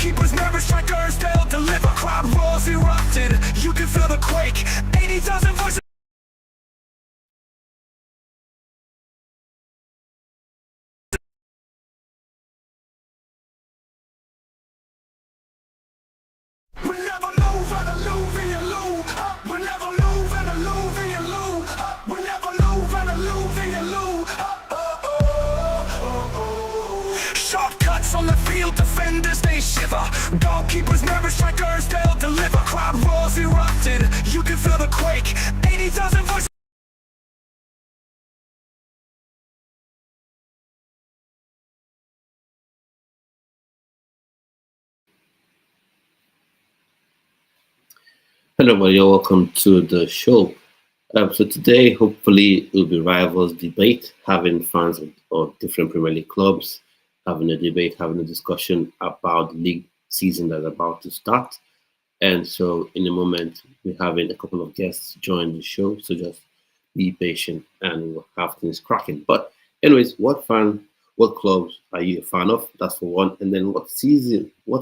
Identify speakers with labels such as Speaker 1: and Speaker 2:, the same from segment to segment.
Speaker 1: Goalkeepers, nervous strikers, they'll deliver. Crowd roars erupted, you can feel the quake. 80,000 voices. We'll never lose, and Alluvian we'll never lose, and Alluvian we'll never lose, and Alluvian Sharp cuts on the field, defenders they shiver. Goalkeepers, nervous strikers, they'll deliver. Crowd roars erupted, you can feel the quake. 80,000 voices.
Speaker 2: Hello, everybody. Welcome to the show. So today, hopefully, it will be rivals debate, having fans of different Premier League clubs, having a debate, having a discussion about the league season that's about to start. And so, in a moment, we're having a couple of guests join the show. So just be patient, and we'll have things cracking. But, anyways, what clubs are you a fan of? That's for one. And then, what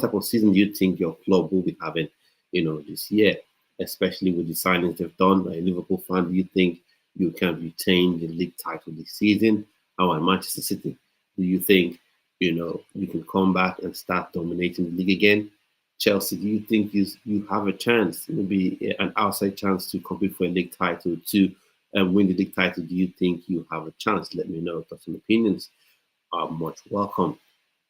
Speaker 2: type of season do you think your club will be having, this year? Especially with the signings they've done. Like a Liverpool fan, do you think you can retain the league title this season? How about Manchester City? Do you think you can come back and start dominating the league again? Chelsea, do you think you have a chance, maybe an outside chance to compete for a league title to win the league title? Do you think you have a chance? Let me know. Thoughts and opinions are much welcome.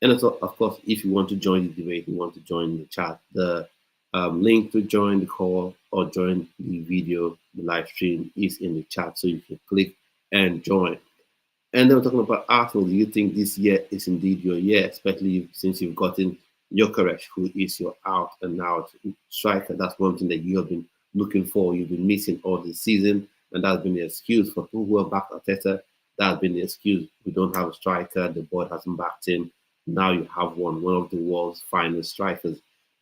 Speaker 2: And also, of course, if you want to join the debate, you want to join the chat, the link to join the call or join the video, the live stream is in the chat, so you can click and join. And then we're talking about Arsenal. Do you think this year is indeed your year, especially since you've gotten Gyökeres, who is your out and out striker? That's one thing that you have been looking for. You've been missing all this season, and that's been the excuse for people who are back at Arteta. That's been the excuse. We don't have a striker. The board hasn't backed him. Now you have one of the world's finest strikers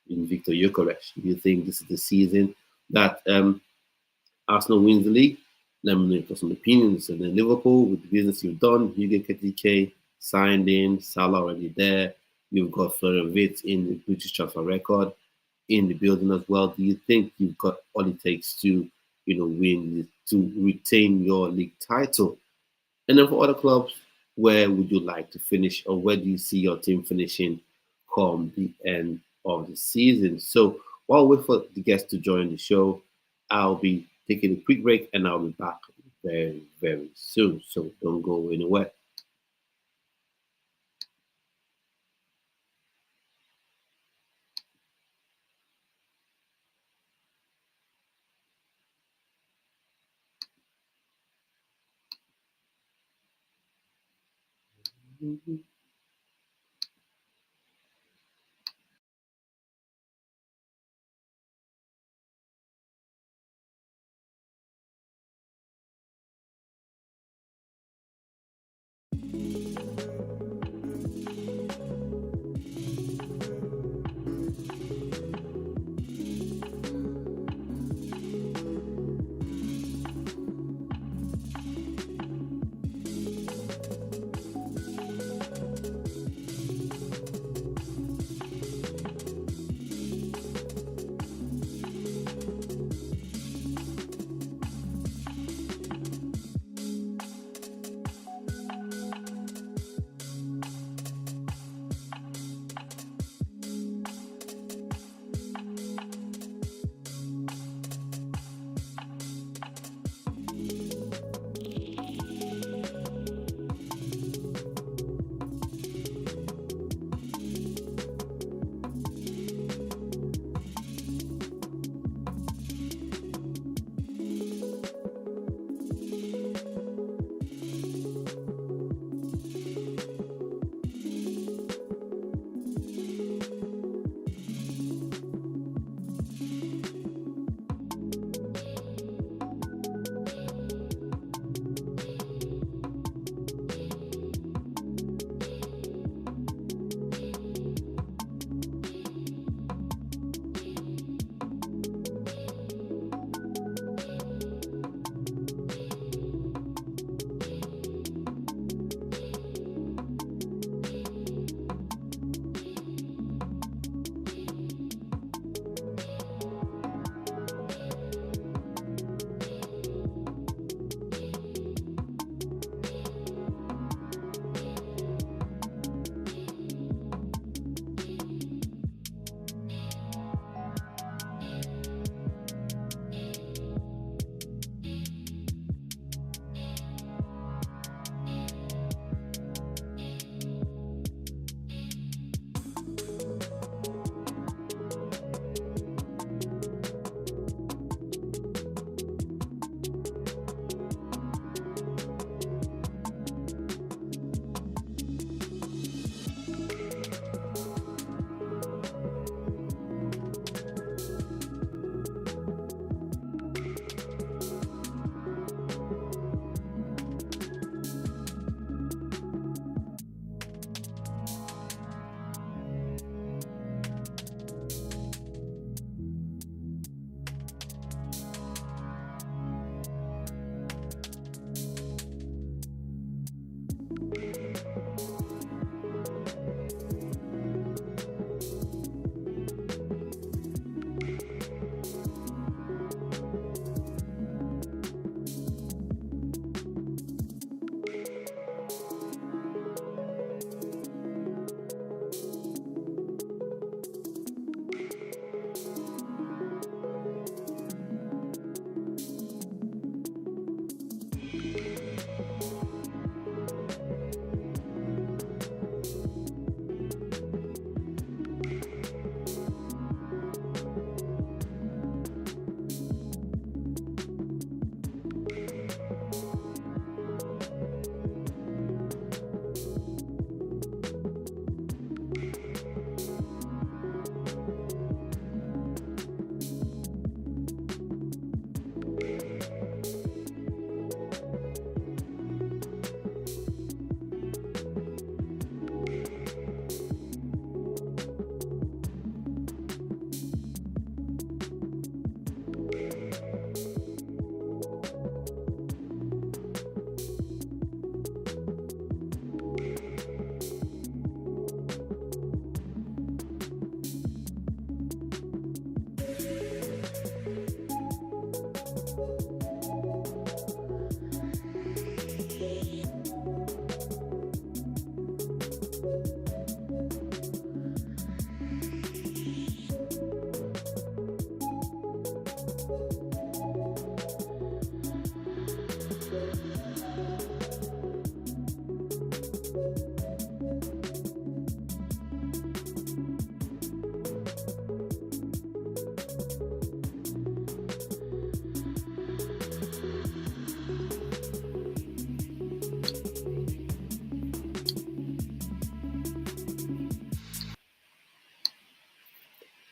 Speaker 2: in Victor Gyökeres. Do you think this is the season that Arsenal wins the league? Let me know for some opinions. And then Liverpool, with the business you've done, you get KTK signed in, Salah already there. You've got Florian Wirtz in the British transfer record in the building as well. Do you think you've got all it takes to, to retain your league title? And then for other clubs, where would you like to finish, or where do you see your team finishing come the end of the season? So while we wait for the guests to join the show, I'll be taking a quick break and I'll be back very, very soon. So don't go anywhere.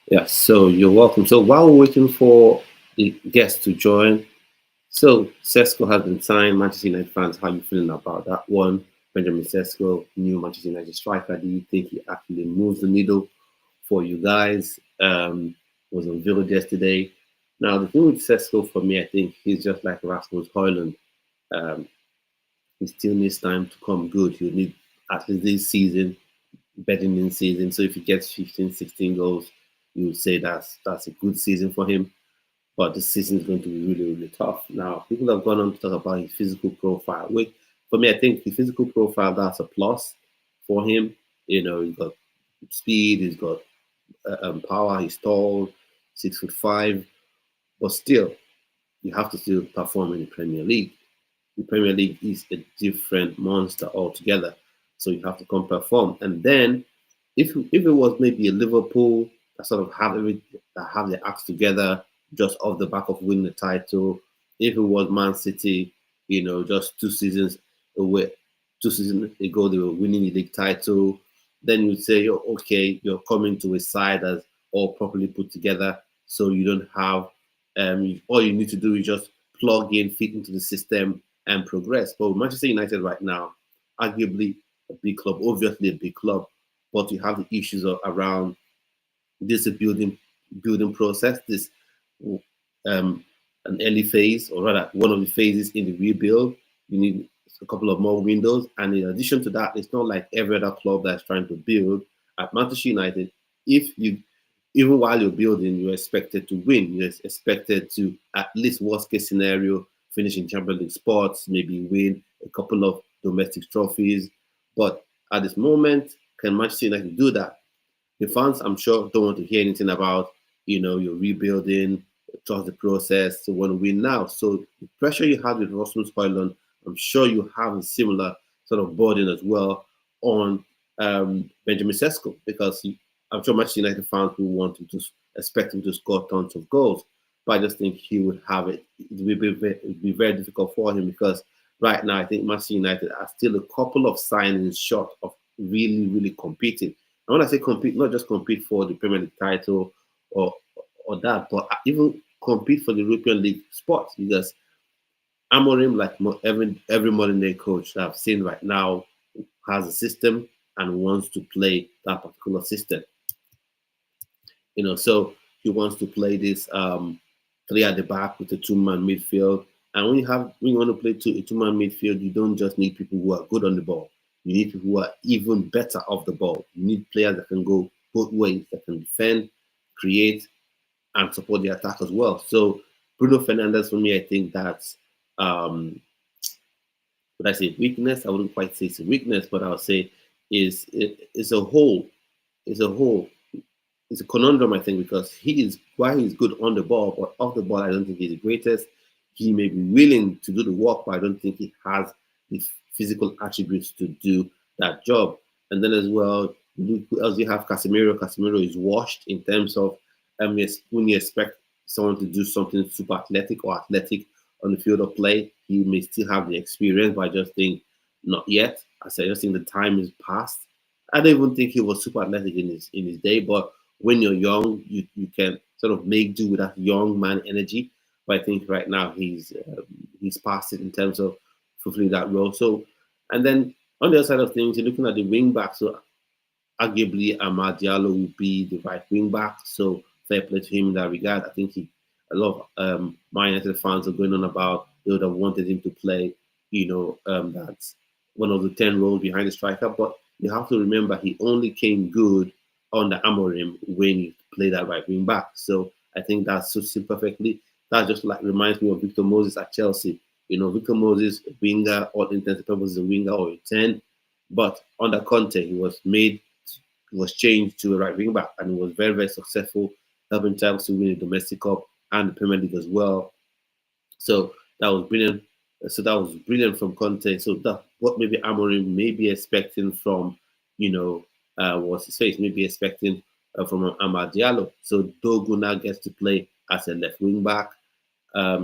Speaker 2: Yeah, so you're welcome. So while we're waiting for the guests to join, so Sesko has been signed. Manchester United fans, how you feeling about that one? Benjamin Sesko, new Manchester United striker. Do you think he actually moves the needle for you guys? Was unveiled yesterday. Now the thing with Sesko for me, I think he's just like Rasmus Højlund. Um, he still needs time to come good. He'll need at least this season, betting in season. So if he gets 15, 16 goals, you would say that's a good season for him. But this season is going to be really, really tough. Now, people have gone on to talk about his physical profile. Which, for me, I think the physical profile, that's a plus for him. You know, he's got speed, he's got power, he's tall, 6'5", but still, you have to still perform in the Premier League. The Premier League is a different monster altogether. So you have to come perform. And then if it was maybe a Liverpool that sort of that have their acts together just off the back of winning the title, if it was Man City, just 2 seasons away, 2 seasons ago they were winning the league title, then you'd say, oh, okay, you're coming to a side that's all properly put together, so you don't have all you need to do is just plug in, fit into the system, and progress. But with Manchester United right now, arguably a big club, obviously a big club, but you have the issues around this building process, this um, an early phase, or rather one of the phases in the rebuild. You need a couple of more windows, and in addition to that, it's not like every other club that's trying to build. At Manchester United, if you even while you're building, you're expected to win. You're expected to, at least worst case scenario, finish in Champions League spots, maybe win a couple of domestic trophies. But at this moment, can Manchester United do that? The fans, I'm sure, don't want to hear anything about, you're rebuilding, trust the process, to want to win now. So the pressure you have with Rasmus Højlund, I'm sure you have a similar sort of burden as well on Benjamin Sesko, because I'm sure Manchester United fans will want him to expect him to score tons of goals. But I just think he would have it. It'd be very difficult for him, because right now I think Manchester United are still a couple of signings short of really, really competing. And when I say compete, not just compete for the Premier League title or that, but even compete for the European League spot, because Amorim, like every modern day coach that I've seen right now, has a system and wants to play that particular system. So he wants to play this three at the back with a two-man midfield. And when you want to play a two-man midfield, you don't just need people who are good on the ball. You need people who are even better off the ball. You need players that can go both ways, that can defend, create, and support the attack as well. So Bruno Fernandes, for me, I think that's would I say weakness? I wouldn't quite say it's a weakness, but I would say is a whole. Is a whole. It's a conundrum, I think, because while he's good on the ball, but off the ball, I don't think he's the greatest. He may be willing to do the work, but I don't think he has the physical attributes to do that job. And then as well, as you have Casemiro. Casemiro is washed in terms of when you expect someone to do something super athletic or athletic on the field of play, he may still have the experience, but I just think not yet. I just think the time is past. I don't even think he was super athletic in his day, but when you're young, you can sort of make do with that young man energy. But I think right now he's past it in terms of fulfilling that role. So, and then on the other side of things, you're looking at the wing back. So arguably Amad Diallo will be the right wing back. So fair play to him in that regard. I think a lot of Man United fans are going on about they would have wanted him to play, that's one of the 10 roles behind the striker. But you have to remember he only came good under Amorim when he played that right wing back. So I think that suits him perfectly. That just like reminds me of Victor Moses at Chelsea. Victor Moses, a winger, all intents and purposes, a winger or a 10. But under Conte, he was changed to a right wing back, and he was very, very successful, helping Chelsea win the domestic cup and the Premier League as well. So that was brilliant So that was brilliant from Conte. So that what maybe Amorim may be expecting from, what's his face, maybe expecting from Amad Diallo. So Dogu now gets to play as a left wing back.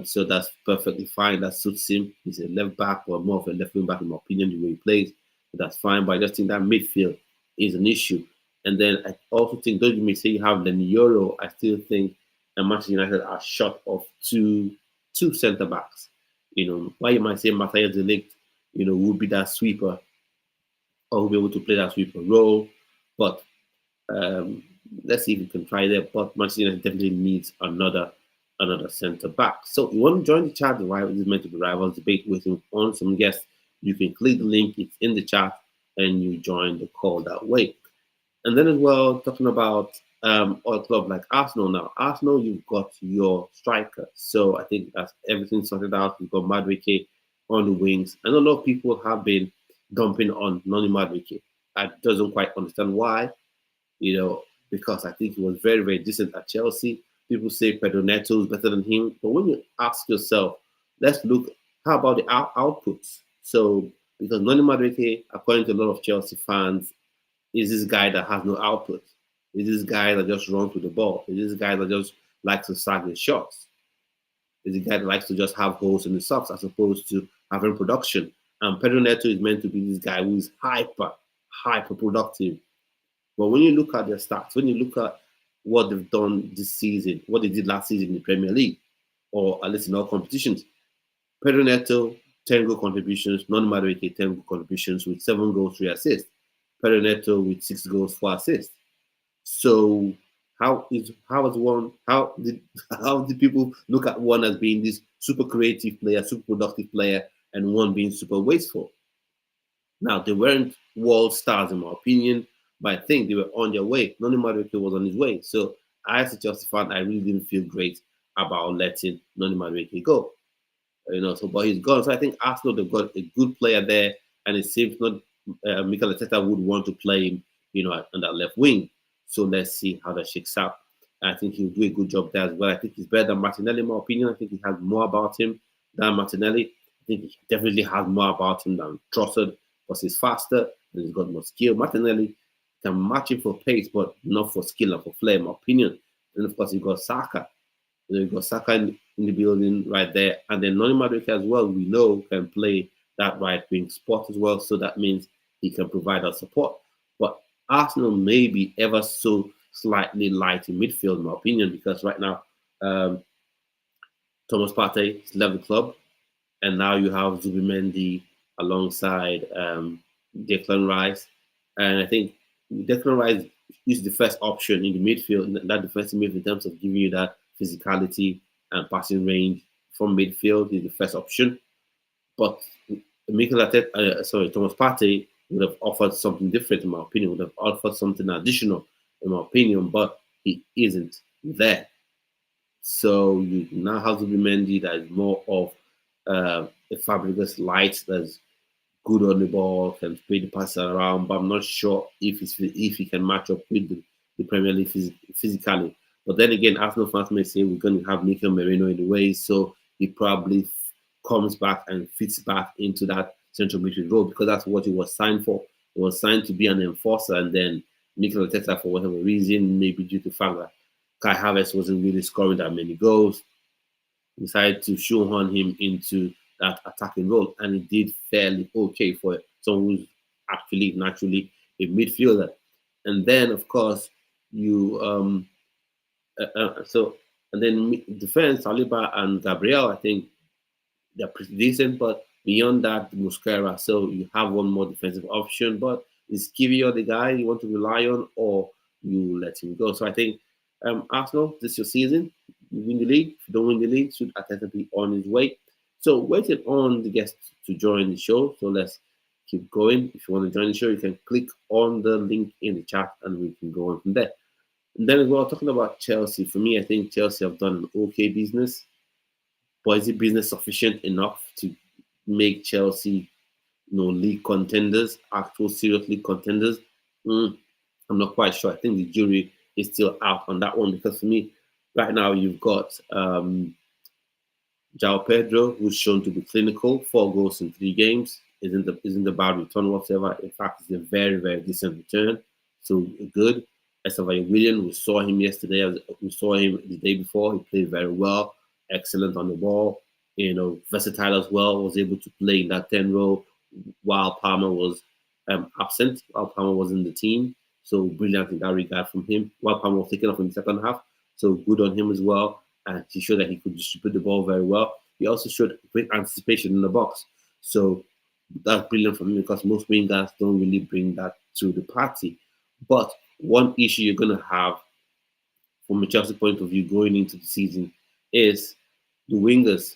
Speaker 2: So that's perfectly fine. That suits him. He's a left back or more of a left wing back, in my opinion, the way he plays. But that's fine. But I just think that midfield is an issue. And then I also think, though you may say you have the Euro, I still think that Manchester United are short of two centre backs. Why you might say Matthias de Ligt, would be that sweeper or will be able to play that sweeper role. But um, let's see if we can try that. But Manchester United definitely needs another centre back. So you want to join the chat, the rivals is meant to be rivals debate waiting on some guests. You can click the link, it's in the chat, and you join the call that way. And then as well, talking about a club like Arsenal now. Arsenal, you've got your striker. So I think that's everything sorted out. You've got Madueke on the wings. And a lot of people have been dumping on Noni Madueke. I doesn't quite understand why, because I think he was very, very decent at Chelsea. People say Pedro Neto is better than him. But when you ask yourself, let's look, how about the outputs? So, because Noni Madueke, according to a lot of Chelsea fans, is this guy that has no output? Is this guy that just runs with the ball? Is this guy that just likes to sag his shots? Is the guy that likes to just have holes in the socks as opposed to having production? And Pedro Neto is meant to be this guy who is hyper productive. But when you look at their stats, when you look at what they've done this season, what they did last season in the Premier League, or at least in all competitions, Pedro Neto, 10 goal contributions, Non-Madueke, 10 goal contributions with 7 goals, 3 assists. Pedro Neto with 6 goals, 4 assists. So how did people look at one as being this super creative player, super productive player, and one being super wasteful? Now they weren't world stars in my opinion, but I think they were on their way. Noni Madueke was on his way. So I, as a Chelsea fan, I really didn't feel great about letting Noni Madueke go. But he's gone. So I think Arsenal, they've got a good player there, and it seems not Mikel Arteta would want to play him, on that left wing. So let's see how that shakes out. I think he'll do a good job there as well. I think he's better than Martinelli, in my opinion. I think he has more about him than Martinelli. I think he definitely has more about him than Trossard, because he's faster and he's got more skill. Martinelli can match him for pace, but not for skill and for flair, in my opinion. And of course, you've got Saka. You've got Saka in the building right there. And then Noni Madueke as well, we know, can play that right wing spot as well. So that means he can provide us support. But Arsenal may be ever so slightly light in midfield, in my opinion, because right now Thomas Partey has left the club, and now you have Zubimendi alongside Declan Rice. And I think Declan Rice is the first option in the midfield, in that defensive midfield, in terms of giving you that physicality and passing range from midfield. Is the first option. But Thomas Partey would have offered something different, in my opinion, would have offered something additional, in my opinion, but he isn't there. So you now have to be Mendy that is more of a Fabregas light, that's good on the ball, can play the pass around, but I'm not sure if he can match up with the Premier League physically. But then again, Arsenal fans may say we're going to have Mikel Merino in the way, so he probably comes back and fits back into that central midfield role, because that's what he was signed for. He was signed to be an enforcer, and then Mikel Arteta, for whatever reason, maybe due to the fact that Kai Havertz wasn't really scoring that many goals, decided to shoehorn him into that attacking role, and he did fairly okay for someone who's actually naturally a midfielder. And then, of course, and then defense, Saliba and Gabriel, I think they're pretty decent, but beyond that, Musquera. So you have one more defensive option, but is Kivior the guy you want to rely on, or you let him go? So I think Arsenal, this is your season. You win the league. If you don't win the league, should Arteta be on his way? So waiting on the guests to join the show. So let's keep going. If you want to join the show, you can click on the link in the chat and we can go on from there. And then as well, talking about Chelsea, for me, I think Chelsea have done an okay business. But is it business sufficient enough to make Chelsea, league contenders, actual serious league contenders? I'm not quite sure. I think the jury is still out on that one, because for me, right now you've got João Pedro, who's shown to be clinical, 4 goals in 3 games, isn't a bad return whatsoever. In fact, it's a very, very decent return. So good. Estevao William, we saw him yesterday. We saw him the day before. He played very well, excellent on the ball. Versatile as well. Was able to play in that 10 role while Palmer was absent. While Palmer was in the team, so brilliant in that regard from him. While Palmer was taken off in the second half, so good on him as well. And he showed that he could distribute the ball very well. He also showed great anticipation in the box. So that's brilliant for me because most wingers don't really bring that to the party. But one issue you're going to have from a Chelsea point of view going into the season is the wingers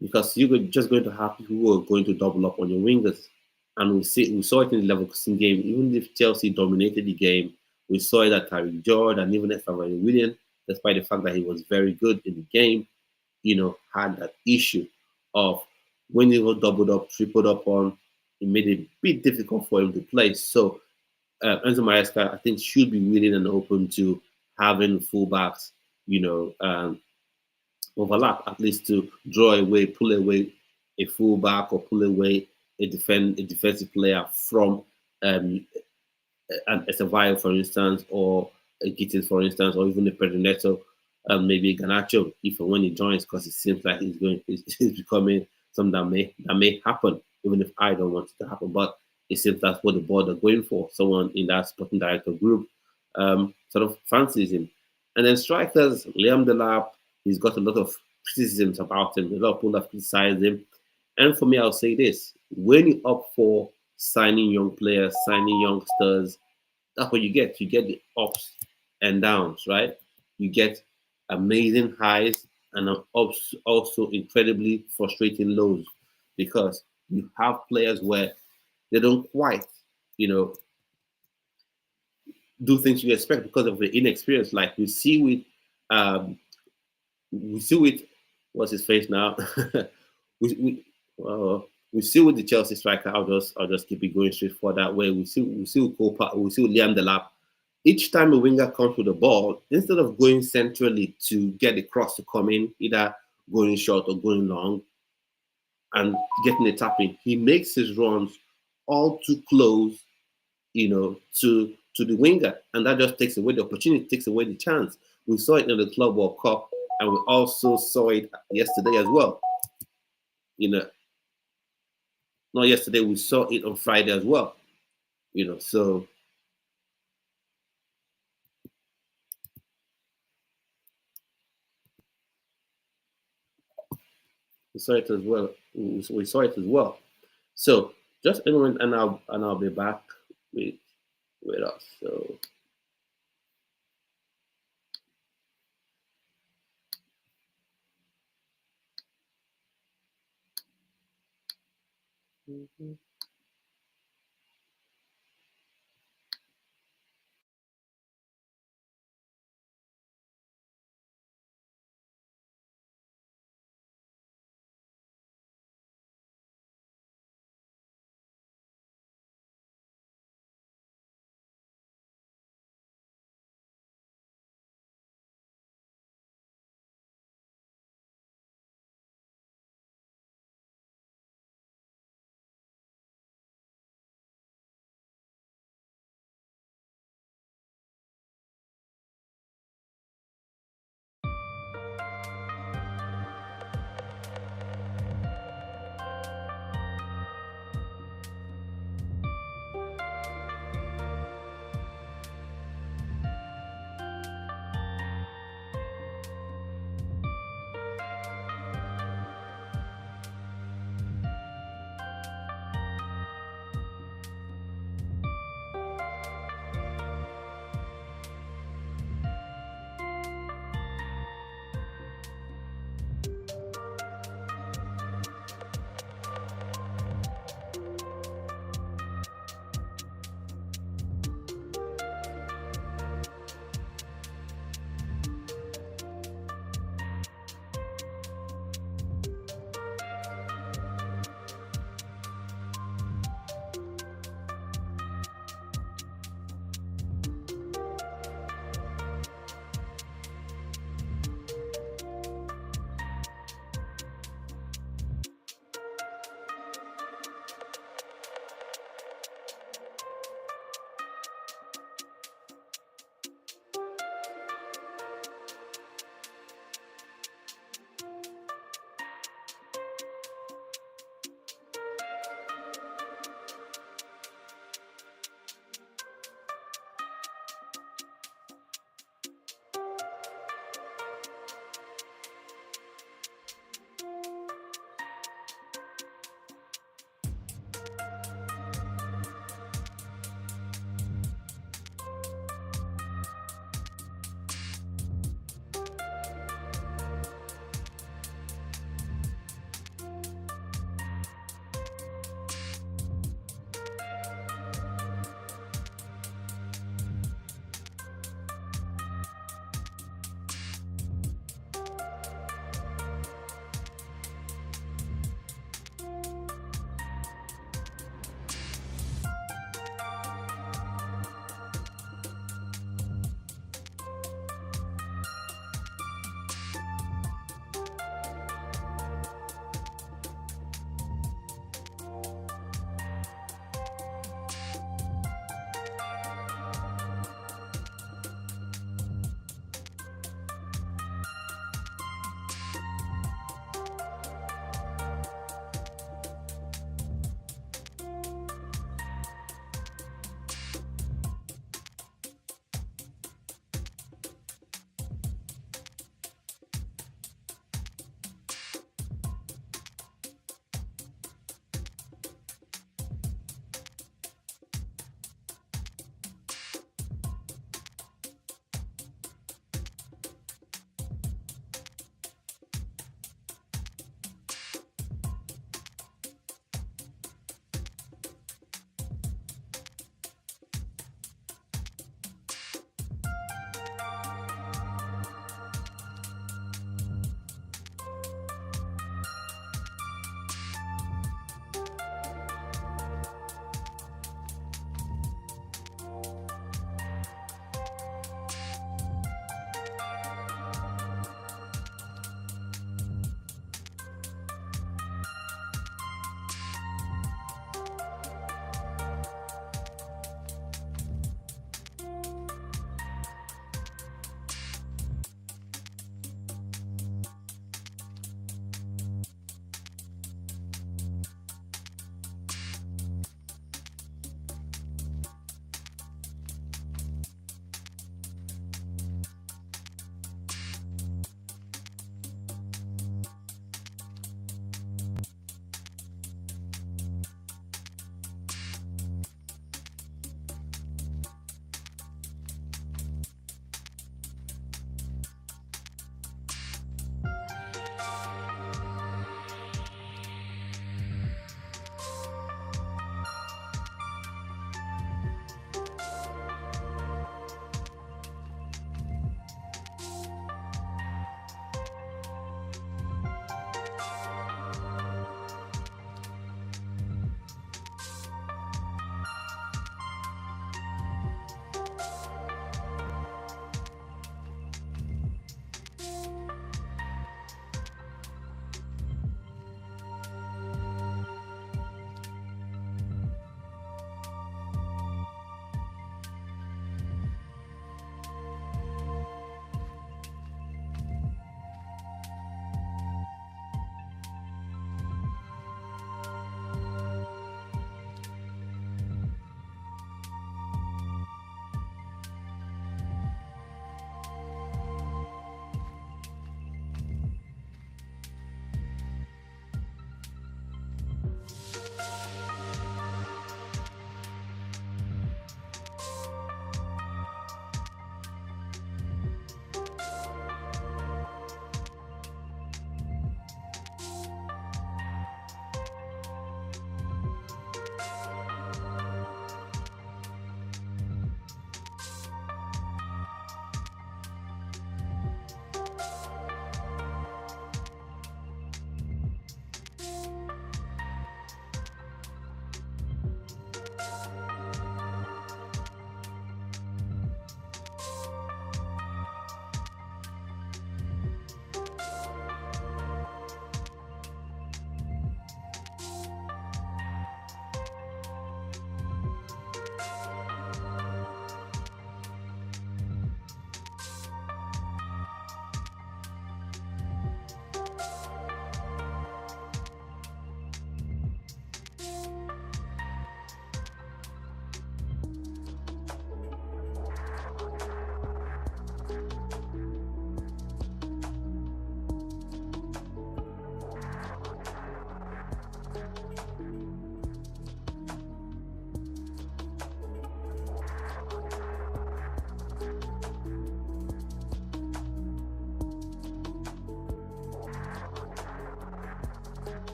Speaker 2: because you're just going to have people who are going to double up on your wingers. And we saw it in the Leverkusen game. Even if Chelsea dominated the game, we saw it at Tariq George and even Estevao William, despite the fact that he was very good in the game, had that issue of when he was doubled up, tripled up on, it made it a bit difficult for him to play. So Enzo Maresca, I think, should be willing and open to having fullbacks, overlap, at least to draw away, pull away a fullback or pull away a defensive player from um, an Estevao, for instance, or a Gittins, for instance, or even a Pedro maybe a Ganacho, if and when he joins, because it seems like he's becoming something that may happen, even if I don't want it to happen. But it seems that's what the board are going for. Someone in that sporting director group sort of fancies him. And then strikers, Liam Delap, he's got a lot of criticisms about him. A lot of people have criticized him. And for me, I'll say this: when you opt for signing young players, signing youngsters, that's what you get. You get the ups and downs, right? You get amazing highs and also incredibly frustrating lows because you have players where they don't quite, you know, do things you expect because of the inexperience. Like um, we see with what's his face now. we we, we see with the Chelsea striker. I'll just keep it going straight for that way. We see with Copa, we see with Liam Delap. Each time a winger comes with the ball, instead of going centrally to get the cross to come in, either going short or going long and getting a tap in, he makes his runs all too close, to the winger, and that just takes away the opportunity, takes away the chance. We saw it in the Club World Cup, and we also saw it yesterday as well. You know, not yesterday, we saw it on Friday as well. So we saw it as well. We saw it as well. So just a moment, and I'll be back with us. So. Mhm.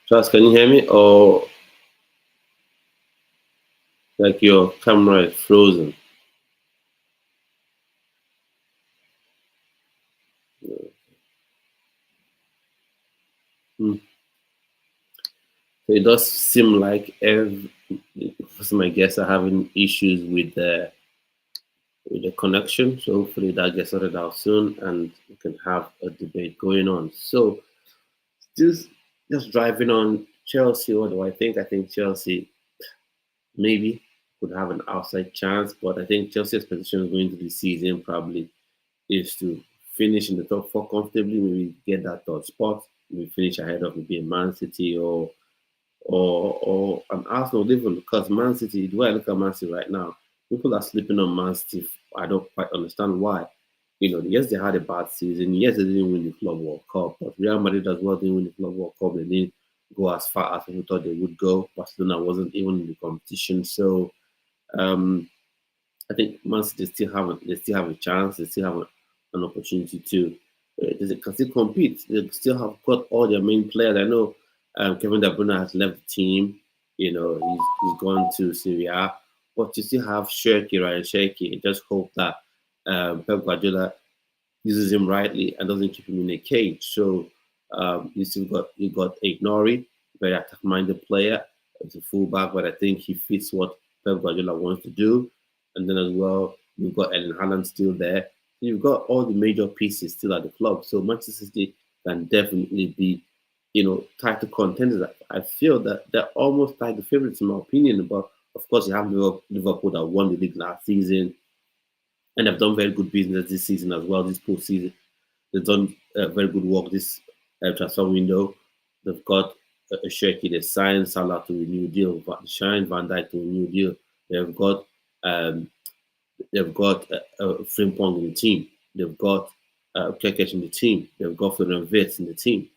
Speaker 2: Charles, can you hear me? Or like your camera is frozen? Hmm. So it does seem like most of my guests are having issues with the connection. So hopefully that gets sorted out soon and we can have a debate going on. So just driving on Chelsea, what do I think? I think Chelsea maybe could have an outside chance, but I think Chelsea's position going into the season probably is to finish in the top four comfortably, maybe get that third spot, maybe finish ahead of maybe a Man City or an Arsenal even, because Man City, the way I look at Man City right now, people are sleeping on Man City. I don't quite understand why. Yes, they had a bad season. Yes, they didn't win the Club World Cup, but Real Madrid as well didn't win the Club World Cup. They didn't go as far as people thought they would go. Barcelona wasn't even in the competition. So um, I think Man City still have a chance. They still have an opportunity to they can still compete. They still have got all their main players. I know Kevin De Bruyne has left the team. He's gone to Syria, but you still have Shirky, Ryan Shirky. Just hope that Pep Guardiola uses him rightly and doesn't keep him in a cage. So you got Ignori, very attack-minded player. He's a fullback, but I think he fits what Pep Guardiola wants to do. And then as well, you've got Ellen Haaland still there. So you've got all the major pieces still at the club. So Manchester City can definitely be, title contenders. I feel that they're almost like the favorites in my opinion. But of course, you have Liverpool that won the league last season and have done very good business this season as well, this postseason. They've done very good work this transfer window. They've got a Sheki, they signed Salah to a new deal, Shine Van Dijk to a new deal. They've got um, Frimpong in the team. They've got Kekech in the team. They've got Florian Wirtz in the team.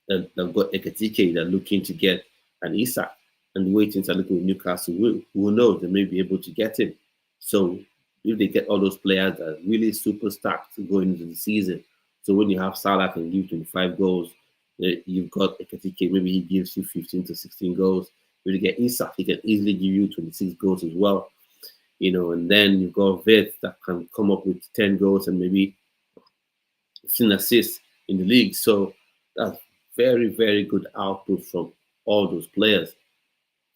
Speaker 2: They've got Ekatike. They're looking to get an Isak. And the way things are looking with Newcastle, who knows, they may be able to get him. So if they get all those players that are really super stacked going into the season, so when you have Salah can give 25 goals, you've got Ekatike, maybe he gives you 15 to 16 goals. If you get Isak, he can easily give you 26 goals as well. And then you've got Vets that can come up with 10 goals and maybe 15 assists in the league. So that's very, very good output from all those players.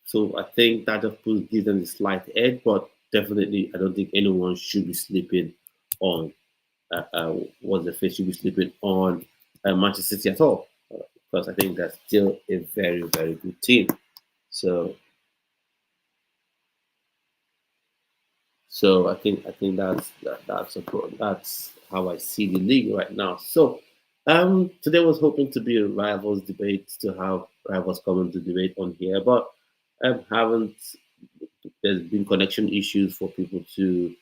Speaker 2: So I think that just gives them a slight edge, but definitely I don't think anyone should be sleeping on what the face should be sleeping on Manchester City at all, because I think that's still a very, very good team. So I think that's how I see the league right now. So today was hoping to be a rivals debate, to have rivals come into debate on here, but haven't there's been connection issues for people to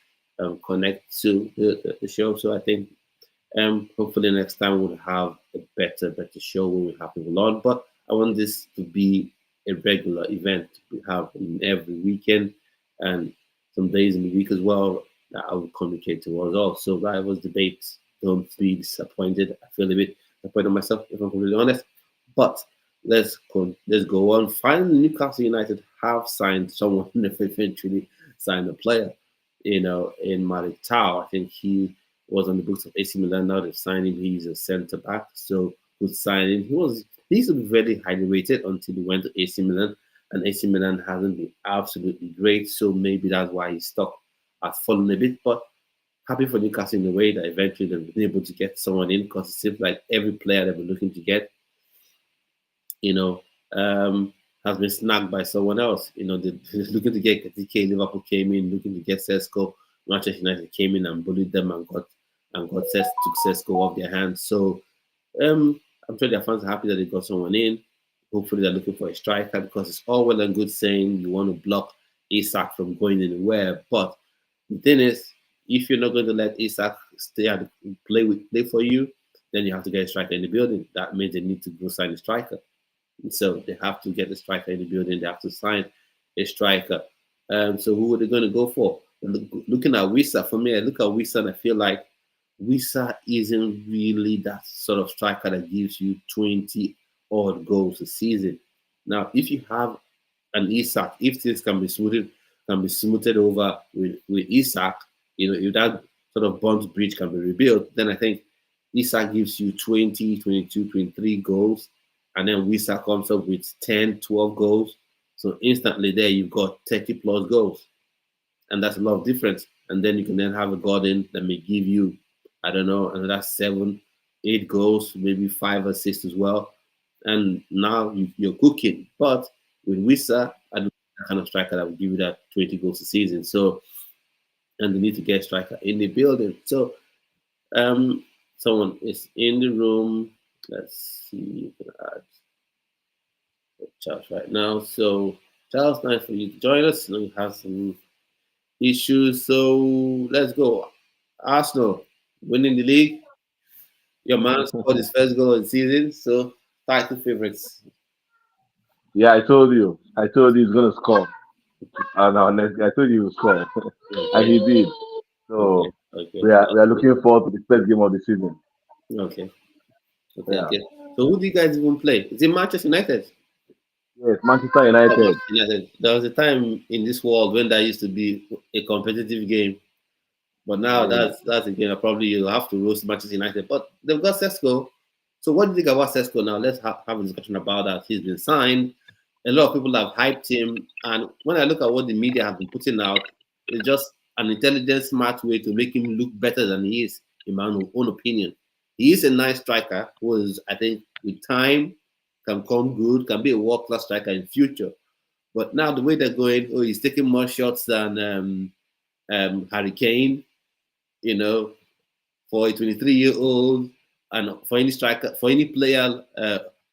Speaker 2: connect to the show. So I think hopefully next time we'll have a better show when we have people on. But I want this to be a regular event we have in every weekend and some days in the week as well that I will communicate to us all. So rivals debates, don't be disappointed. I feel a bit disappointed myself if I'm completely honest. But let's go on. Finally, Newcastle United have signed someone eventually signed a player, in Malik Tau. I think he was on the books of AC Milan. Now they've signed him. He's a centre back, so good signing. He used to be very highly rated until he went to AC Milan, and AC Milan hasn't been absolutely great. So maybe that's why his stock has fallen a bit. But happy for Newcastle in a way that eventually they've been able to get someone in, because it seems like every player they've been looking to get, you know, has been snagged by someone else. They're looking to get KTK, Liverpool came in, looking to get Sesko, Manchester United came in and bullied them took Sesko off their hands. So I'm sure their fans are happy that they got someone in. Hopefully they're looking for a striker, because it's all well and good saying you want to block Isak from going anywhere. But the thing is, if you're not going to let Isak play for you, then you have to get a striker in the building. That means they need to go sign a striker. So they have to get the striker in the building. They have to sign a striker. So who are they going to go for? Looking at Wissa, for me, I look at Wissa and I feel like Wissa isn't really that sort of striker that gives you 20 odd goals a season. Now, if you have an Isak, if things can be smoothed over with Isak, if that sort of bond bridge can be rebuilt, then I think Isak gives you 20, 22, 23 goals, and then Wissa comes up with 10, 12 goals. So instantly there you've got 30 plus goals. And that's a lot of difference. And then you can then have a Gordon that may give you, I don't know, another 7, 8 goals, maybe 5 assists as well. And now you're cooking. But with Wissa, I don't know that kind of striker that will give you that 20 goals a season. So, and they need to get a striker in the building. So, someone is in the room. Let's see. Charles right now. So, Charles, nice for you to join us. We have some issues, so let's go. Arsenal winning the league. Your man scored his first goal of the season, so title favorites.
Speaker 3: Yeah, I told you. I told you he's gonna score. And I told you he would score, and
Speaker 2: Okay,
Speaker 3: he did.
Speaker 2: okay,
Speaker 3: So
Speaker 2: okay.
Speaker 3: we are looking forward to the first game of the season.
Speaker 2: Okay, okay,
Speaker 3: Yeah.
Speaker 2: okay. So who do you guys even play? Is it Manchester United?
Speaker 3: Yes, Manchester
Speaker 2: Oh,
Speaker 3: United.
Speaker 2: Manchester United. There was a time in this world when that used to be a competitive game, but now
Speaker 3: Yes.
Speaker 2: that's again probably you'll have to roast Manchester United. But they've got Sesko. So what do you think about Sesko now? Let's have a discussion about that. He's been signed. A lot of people have hyped him, and when I look at what the media have been putting out, it's just an intelligent, smart way to make him look better than he is, in my own opinion. He is a nice striker who is, I think, with time can come good, can be a world class striker in future. But now the way they're going, oh, he's taking more shots than Harry Kane. You know, for a 23-year-old and for any striker, for any player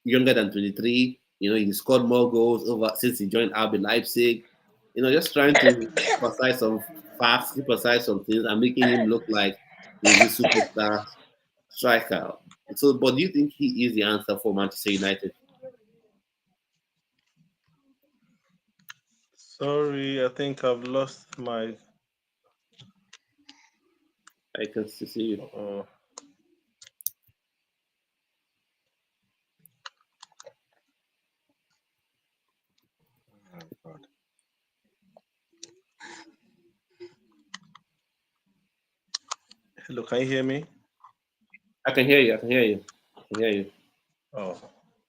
Speaker 2: younger than 23, he scored more goals over since he joined RB Leipzig. Just trying to emphasize some facts, emphasize some things, and making him look like he's a superstar striker. So, but do you think he is the answer for Manchester United?
Speaker 4: Sorry, I think I've lost my.
Speaker 2: I can still see you.
Speaker 4: Uh, oh God. Hello, can you hear me?
Speaker 2: I can hear you. I can hear you. I can hear you.
Speaker 4: Oh,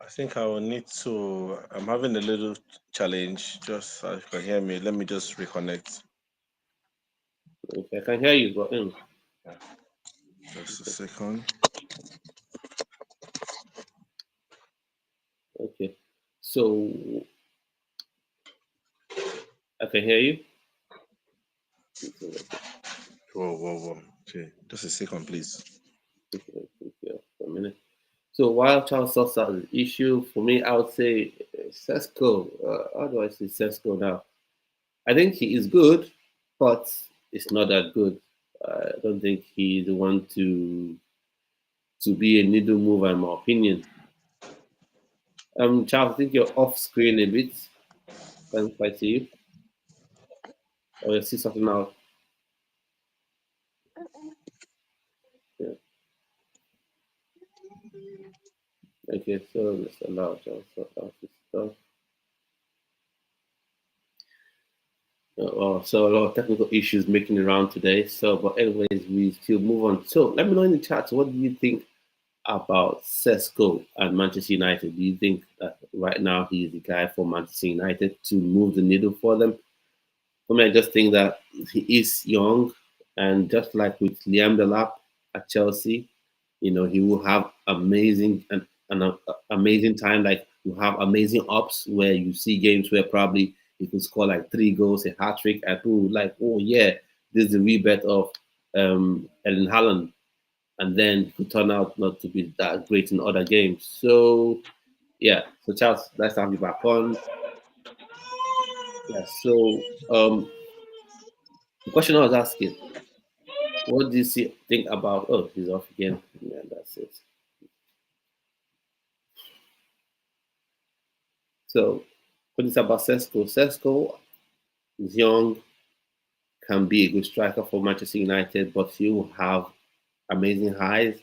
Speaker 4: I think I will need to. I'm having a little challenge. Just so you can hear me. Let me just reconnect.
Speaker 2: Okay, I can hear you. But,
Speaker 4: Just a second.
Speaker 2: okay. So I can hear you.
Speaker 4: Whoa, whoa, whoa. Okay, just a second, please.
Speaker 2: Okay, for a minute. So while Charles sorts out the issue, for me, I would say Sesko. How do I say Sesko now? I think he is good, but it's not that good. I don't think he's the one to be a needle mover, in my opinion. Charles, I think you're off screen a bit. Can't quite see you. Or you see something out. Yeah. Okay, so let's allow Charles to sort out his stuff. So a lot of technical issues making it around today. So, but anyways, we still move on. So let me know in the chat. What do you think about Sesko and Manchester United? Do you think that right now he's the guy for Manchester United to move the needle for them? For me, I just think that he is young, and just like with Liam Delap at Chelsea, he will have amazing time. Like you have amazing ups where you see games where probably he could score like 3 goals, a hat trick, and people like, oh yeah, this is the rebirth of Ellen Haaland, and then it could turn out not to be that great in other games. So yeah, so Charles, let's have you back on. Yeah, so the question I was asking, what do you think about? Oh, he's off again. Yeah, that's it. So what is about Sesko? Sesko is young, can be a good striker for Manchester United, but he will have amazing highs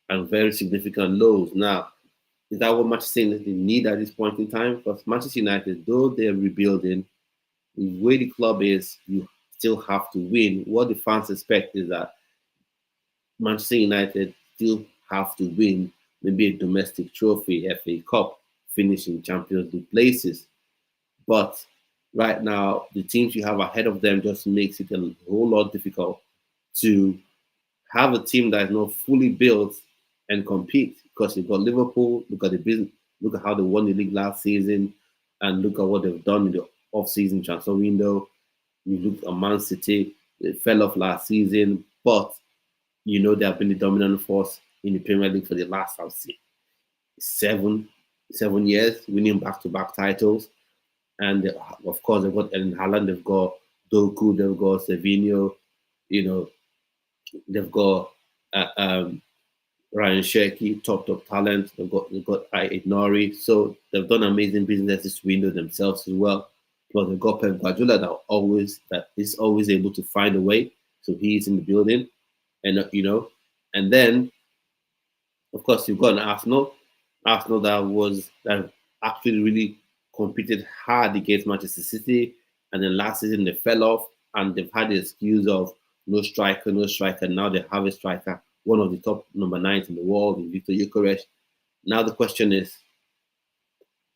Speaker 2: and very significant lows. Now, is that what Manchester United need at this point in time? Because Manchester United, though they're rebuilding, the way the club is, you still have to win. What the fans expect is that Manchester United still have to win maybe a domestic trophy, FA Cup, finishing Champions League places. But right now, the teams you have ahead of them just makes it a whole lot difficult to have a team that is not fully built and compete because you've got Liverpool, look at the business, look at how they won the league last season, and look at what they've done in the off-season transfer window. You look at Man City, they fell off last season, but they have been the dominant force in the Premier League for the last, I would say, seven, 7 years, winning back-to-back titles. And of course, they've got Ellen Haaland, they've got Doku, they've got Savinho, you know, they've got Ryan Cherky, top talent. They've got Nori. So they've done amazing business this window themselves as well. Plus they've got Pep Guardiola that is always able to find a way. So he's in the building, and and then of course you've got an Arsenal that actually really competed hard against Manchester City, and then last season they fell off, and they've had the excuse of no striker, no striker. Now they have a striker, one of the top number nines in the world, Victor Gyökeres. Now the question is,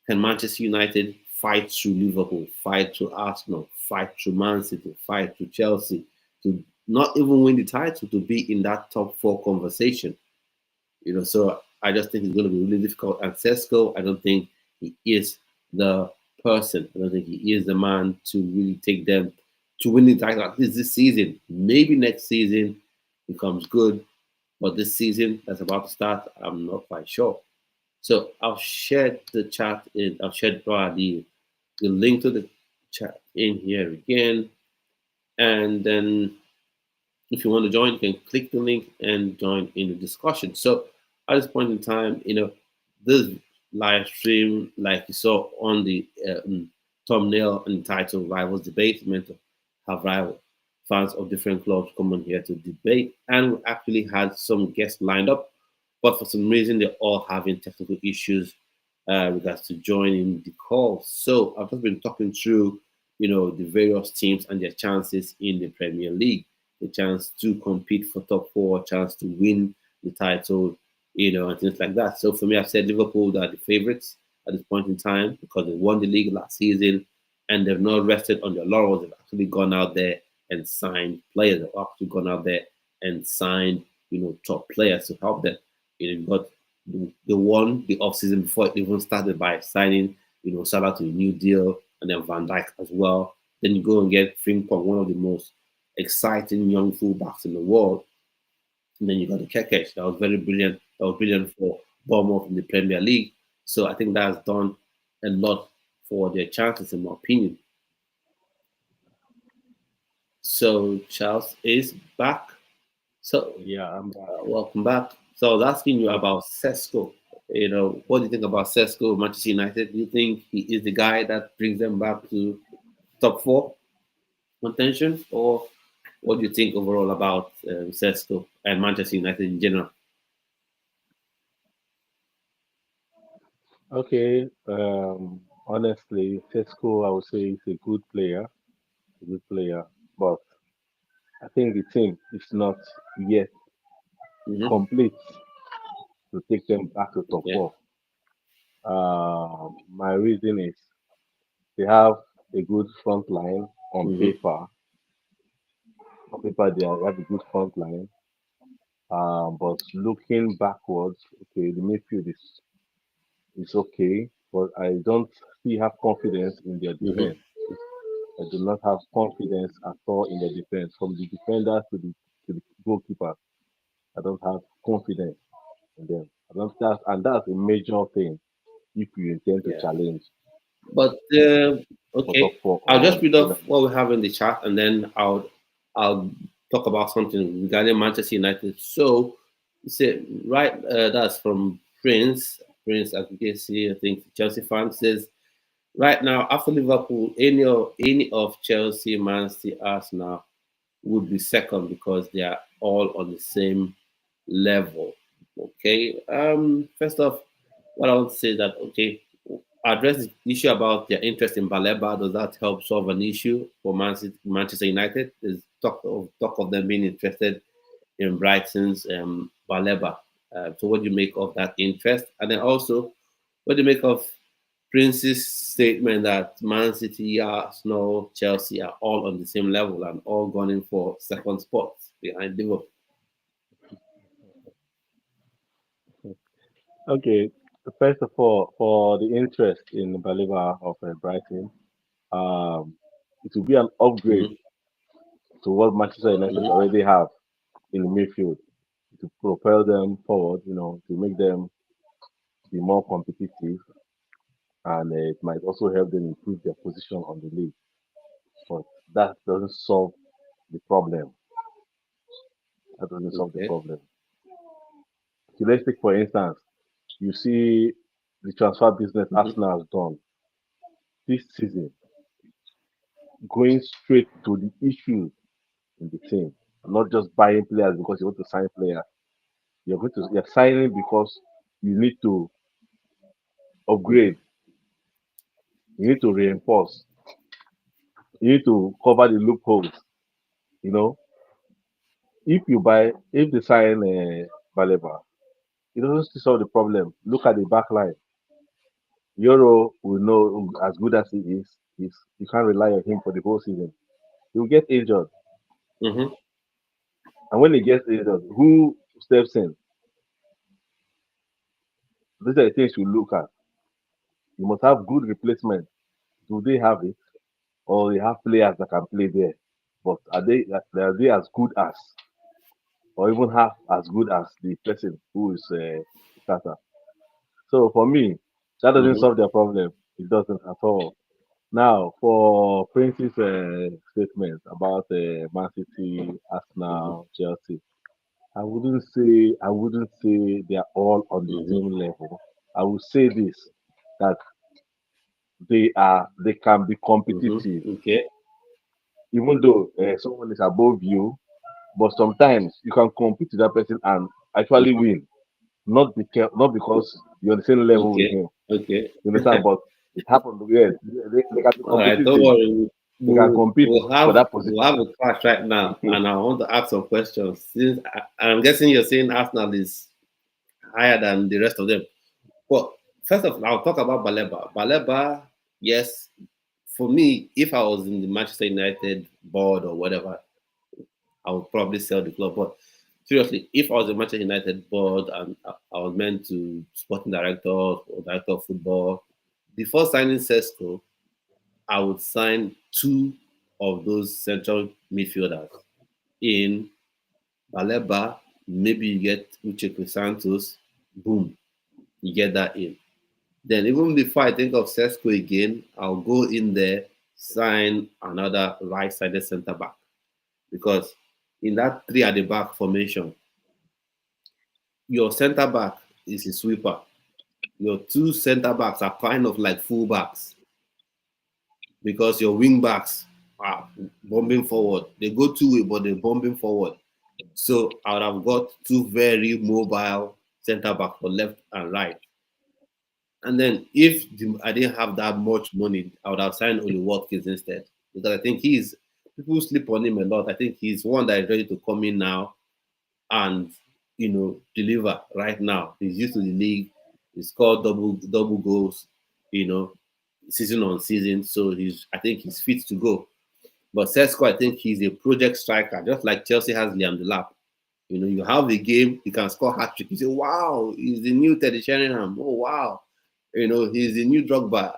Speaker 2: can Manchester United fight through Liverpool, fight through Arsenal, fight through Man City, fight through Chelsea to not even win the title, to be in that top four conversation? So I just think it's going to be really difficult. And Sesko, I don't think he is the person. I don't think he is the man to really take them to win the title at least this season. Maybe next season becomes good, but this season that's about to start, I'm not quite sure. So I'll share the chat in. I'll share the link to the chat in here again, and then if you want to join, you can click the link and join in the discussion. So at this point in time, this live stream, like you saw on the thumbnail and title, Rivals Debate, meant to have rival fans of different clubs come on here to debate. And we actually had some guests lined up, but for some reason, they're all having technical issues regards to joining the call. So I've just been talking through, the various teams and their chances in the Premier League, the chance to compete for top four, chance to win the title, and things like that. So for me, I've said Liverpool are the favourites at this point in time because they won the league last season and they've not rested on their laurels. They've actually gone out there and signed players. They've actually gone out there and signed, top players to help them. You've got they won the offseason before it even started by signing, Salah to a new deal, and then Van Dijk as well. Then you go and get Frimpong, one of the most exciting young fullbacks in the world. And then you got the Kekech, that was very brilliant. That was brilliant for Bournemouth in the Premier League. So I think that has done a lot for their chances, in my opinion. So Charles is back. So
Speaker 3: Yeah, I'm back.
Speaker 2: welcome back. So I was asking you about Sesko. What do you think about Sesko, Manchester United? Do you think he is the guy that brings them back to top four contention, or what do you think overall about Sesko and Manchester United in general?
Speaker 3: Okay. Honestly, Tesco, I would say, is a good player, but I think the team is not yet
Speaker 2: Hmm.
Speaker 3: complete to take them back to top
Speaker 2: Yeah.
Speaker 3: four. My reason is they have a good front line on
Speaker 2: Hmm.
Speaker 3: paper. On paper, they have a good front line. But looking backwards, okay, the midfield is okay, but I don't still have confidence in their
Speaker 2: Hmm.
Speaker 3: defense. I do not have confidence at all in the defense, from the defenders to the goalkeeper. I don't have confidence in them. I don't and that's a major thing if you intend to
Speaker 2: Yeah.
Speaker 3: challenge
Speaker 2: But
Speaker 3: for top
Speaker 2: okay,
Speaker 3: four
Speaker 2: I'll
Speaker 3: or
Speaker 2: just read
Speaker 3: win
Speaker 2: off
Speaker 3: at
Speaker 2: what
Speaker 3: least.
Speaker 2: we have in the chat, and then I'll talk about something regarding Manchester United. So, you said right, that's from Prince. Prince, as you can see, I think Chelsea fan says right now after Liverpool, any of Chelsea, Man City, Arsenal would be second because they are all on the same level. Okay. First off, what I want to say is that okay, address the issue about their interest in Baleba. Does that help solve an issue for Manchester United? There's talk of them being interested in Brighton's Baleba. So what do you make of that interest? And then also, what do you make of Prince's statement that Man City, Arsenal, Chelsea are all on the same level and all gunning for second spots behind Liverpool?
Speaker 3: Okay, first of all, for the interest in Baliba of Brighton, um, it will be an upgrade
Speaker 2: Hmm.
Speaker 3: to what Manchester United
Speaker 2: Hmm.
Speaker 3: already have in the midfield to propel them forward, to make them be more competitive. and it might also help them improve their position on the league. But that doesn't solve the problem. That doesn't solve the
Speaker 2: Okay.
Speaker 3: problem. So let's take for instance, you see the transfer business
Speaker 2: Mm-hmm.
Speaker 3: Arsenal has done this season, going straight to the issues in the team, not just buying players because you want to sign players. You're signing because you need to
Speaker 2: Mm-hmm.
Speaker 3: upgrade, you need to reinforce, you need to cover the loopholes. You know, if they sign Baleba, it doesn't still solve the problem. Look at the back line. Euro will know as good as he is you can't rely on him for the whole season. He will get injured.
Speaker 2: Mm-hmm.
Speaker 3: And when he gets injured, who steps in? These are the things you look at. You must have good replacement. Do they have it? Or they have players that can play there? But are they as good as, or even half as good as the person who is starter? So for me, that doesn't
Speaker 2: Mm-hmm.
Speaker 3: solve their problem. It doesn't at all. Now, for Prince's statement about Man City,
Speaker 2: Mm-hmm.
Speaker 3: Arsenal, Chelsea, I wouldn't say they are all on the
Speaker 2: Mm-hmm.
Speaker 3: same level. I would say this, that they can be competitive,
Speaker 2: Mm-hmm. Okay.
Speaker 3: even though someone is above you. But sometimes you can compete with that person and actually
Speaker 2: Mm-hmm.
Speaker 3: win, not because you're on the same level with
Speaker 2: Okay.
Speaker 3: him.
Speaker 2: Okay.
Speaker 3: You understand? But it happened. Yes, they can be
Speaker 2: All right. Don't
Speaker 3: competitive.
Speaker 2: worry.
Speaker 3: They can compete for that
Speaker 2: We'll
Speaker 3: position.
Speaker 2: have a clash right now, and I want to ask some questions. Since I'm guessing you're saying Arsenal is higher than the rest of them. Well, first of all, I'll talk about Baleba. Baleba, yes, for me, if I was in the Manchester United board or whatever, I would probably sell the club. But seriously, if I was a Manchester United board and I was meant to sporting director or director of football, before signing Sesko, I would sign two of those central midfielders in Baleba. Maybe you get Uche Santos, boom, you get that in. Then even before I think of Sesko again, I'll go in there, sign another right-sided centre back because in that three at the back formation, your centre back is a sweeper. Your two centre backs are kind of like full backs because your wing backs are bombing forward. They go two way, but they're bombing forward. So I would have got two very mobile centre backs for left and right. And then if I didn't have that much money, I would have signed Oli Watkins instead because I think people sleep on him a lot. I think he's one that is ready to come in now and deliver right now. He's used to the league. He scored double goals, you know, season on season. So I think he's fit to go. But Sesko, I think he's a project striker, just like Chelsea has Liam Delap. You have a game, he can score hat trick. You say, wow, he's the new Teddy Sheringham. Oh wow, he's the new Drogba.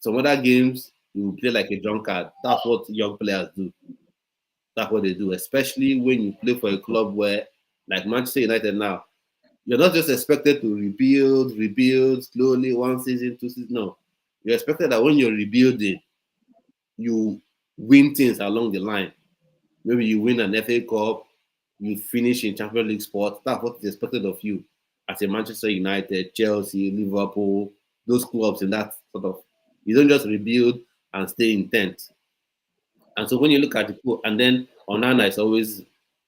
Speaker 2: Some other games, he will play like a drunkard. That's what young players do. That's what they do, especially when you play for a club where, like Manchester United now, you're not just expected to rebuild slowly, one season, two seasons. No, you're expected that when you're rebuilding, you win things along the line. Maybe you win an FA Cup, you finish in Champions League sport. That's what is expected of you as a Manchester United, Chelsea, Liverpool, those clubs in that sort of. You don't just rebuild and stay in 10th. And so when you look at the pool, and then Onana is always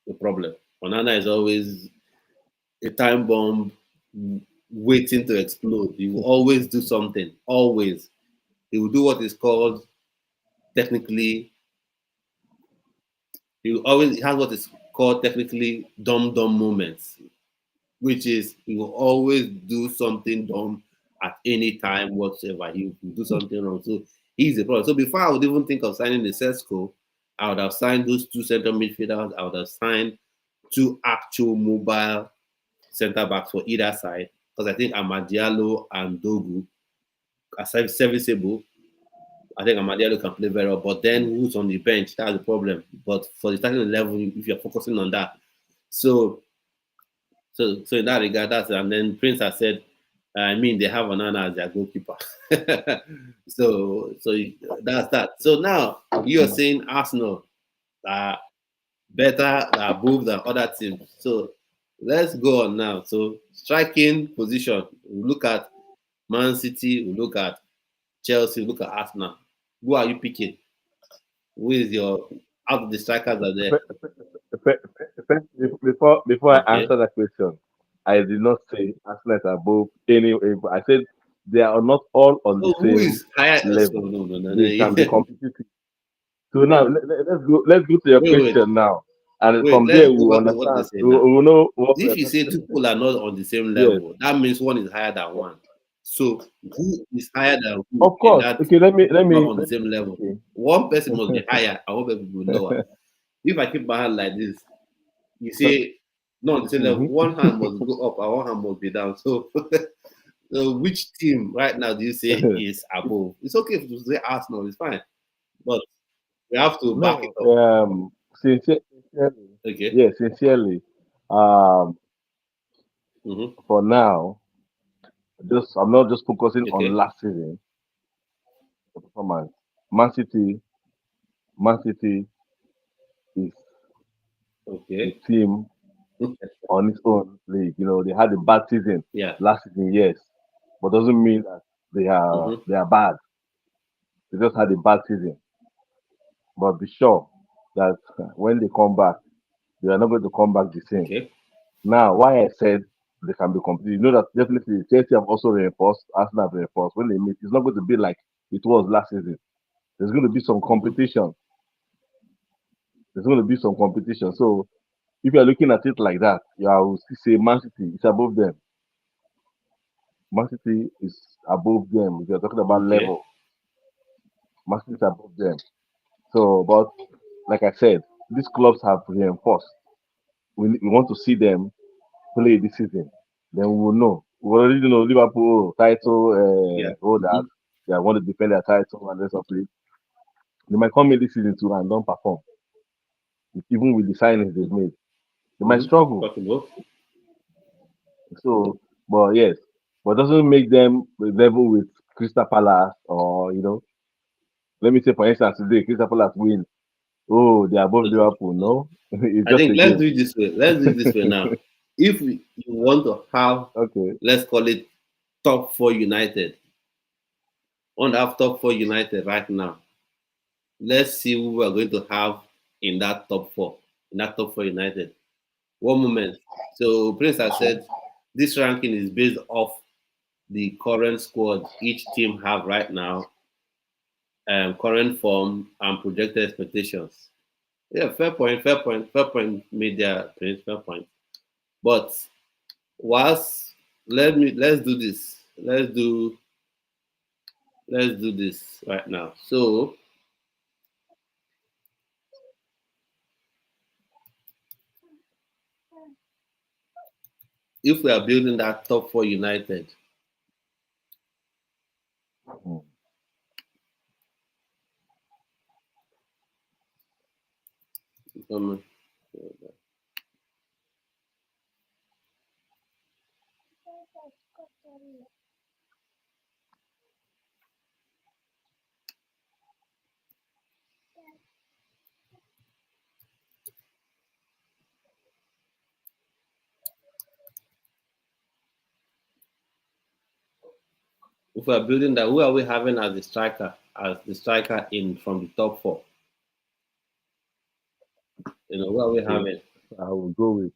Speaker 2: a problem. Onana is always a time bomb waiting to explode. He will always do something. Always. He will do what is called technically, he will always has what is called technically dumb moments, which is he will always do something dumb at any time whatsoever. He will do something wrong. So he's the problem. So before I would even think of signing the Sesco, I would have signed those two central midfielders. I would have signed two actual mobile centre backs for either side because I think Amadialo and Dogu are serviceable. I think Amadialo can play very well, but then who's on the bench? That's the problem. But for the starting level, if you're focusing on that, so in that regard, that's it. And then Prince has said I mean, they have Onana as their goalkeeper. So that's that. So now you're saying Arsenal are better, are above than other teams. So let's go on now. So striking position, we look at Man City, we look at Chelsea, we look at Arsenal. Who are you picking? Who is your out of the strikers are there?
Speaker 3: Before I
Speaker 2: Okay.
Speaker 3: answer that question, I did not say Arsenal is above any. I said they are not all on the
Speaker 2: So who
Speaker 3: same
Speaker 2: is higher? So
Speaker 3: level.
Speaker 2: no, no, no, no.
Speaker 3: They can be
Speaker 2: wait,
Speaker 3: competitive. So now let's go. Let's go to your
Speaker 2: wait,
Speaker 3: question now, and
Speaker 2: wait.
Speaker 3: from
Speaker 2: Let's
Speaker 3: there we
Speaker 2: go
Speaker 3: will
Speaker 2: back to what they
Speaker 3: understand.
Speaker 2: say
Speaker 3: We
Speaker 2: now.
Speaker 3: will know what we
Speaker 2: If
Speaker 3: are
Speaker 2: you say
Speaker 3: talking.
Speaker 2: two people are not on the same
Speaker 3: Yes,
Speaker 2: level, that means one is higher than one. So who is higher than who
Speaker 3: of
Speaker 2: in
Speaker 3: course.
Speaker 2: that
Speaker 3: Okay,
Speaker 2: not on the same level?
Speaker 3: okay.
Speaker 2: One person must be higher and one person will be lower. If I keep my hand like this, you say not on the same level.
Speaker 3: Mhm.
Speaker 2: One hand must go up and one hand must be down. So, so which team right now do you say is above? It's okay to say Arsenal, it's fine, but we have to back it
Speaker 3: No,
Speaker 2: up.
Speaker 3: sincerely,
Speaker 2: Okay.
Speaker 3: yeah, sincerely. Um,
Speaker 2: Mm-hmm.
Speaker 3: for now, just I'm not just focusing on
Speaker 2: Okay.
Speaker 3: last season performance. Man City, Man City is a
Speaker 2: Okay.
Speaker 3: team on its own league. You know, they had a bad season
Speaker 2: Yeah.
Speaker 3: last season, yes, but doesn't mean that
Speaker 2: Mm-hmm.
Speaker 3: they are bad. They just had a bad season. But be sure that when they come back, they are not going to come back the same.
Speaker 2: Okay.
Speaker 3: Now, why I said they can be competitive, you know that definitely Chelsea have also reinforced, Arsenal have reinforced. When they meet, it's not going to be like it was last season. There's going to be some
Speaker 2: Mm-hmm.
Speaker 3: competition. There's going to be some competition. So if you're looking at it like that, you will still say Man City is above them. Man City is above them. If you're talking about
Speaker 2: Okay.
Speaker 3: level, Man City is above them. So, but like I said, these clubs have reinforced. We want to see them play this season. Then we will know. We already know Liverpool title
Speaker 2: Yeah.
Speaker 3: holders.
Speaker 2: Mm-hmm.
Speaker 3: They want to defend their title and rest of it. They might come in this season too and don't perform, even with the signings they've made. They might
Speaker 2: Mm-hmm.
Speaker 3: struggle.
Speaker 2: Possible.
Speaker 3: So, but yes, but doesn't make them level with Crystal Palace or let me say for instance today Crystal Palace win. Oh, they're above
Speaker 2: Okay.
Speaker 3: Liverpool. No, it's
Speaker 2: I
Speaker 3: just
Speaker 2: think
Speaker 3: a
Speaker 2: let's
Speaker 3: game.
Speaker 2: do it this way. Let's do it this way now. If you want to have,
Speaker 3: Okay.
Speaker 2: let's call it top four United, on have top four United right now. Let's see who we are going to have in that top four, in that top four United. One moment. So Prince has said this ranking is based off the current squad each team have right now, current form and projected expectations. Yeah, fair point, media Prince, fair point. But whilst let's do this. Let's do this right now. So if we are building that top four United,
Speaker 3: Hmm.
Speaker 2: um, if we are building that, who are we having as the striker? As the striker in from the top four, who are we
Speaker 3: Okay.
Speaker 2: having?
Speaker 3: I will go with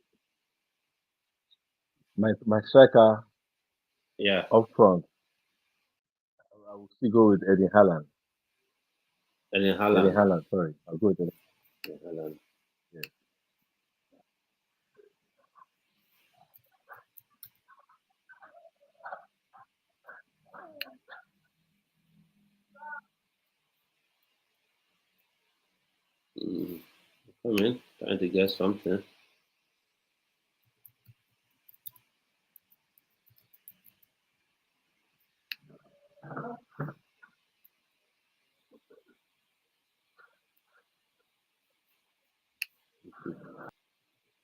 Speaker 3: my striker
Speaker 2: Yeah,
Speaker 3: up front. I will still go with Eddie Haaland.
Speaker 2: and then
Speaker 3: Eddie
Speaker 2: Haaland.
Speaker 3: Haaland, sorry. I'll go with Eddie.
Speaker 2: Yeah, Haaland.
Speaker 3: Yeah.
Speaker 2: Mm, come in, trying to get something.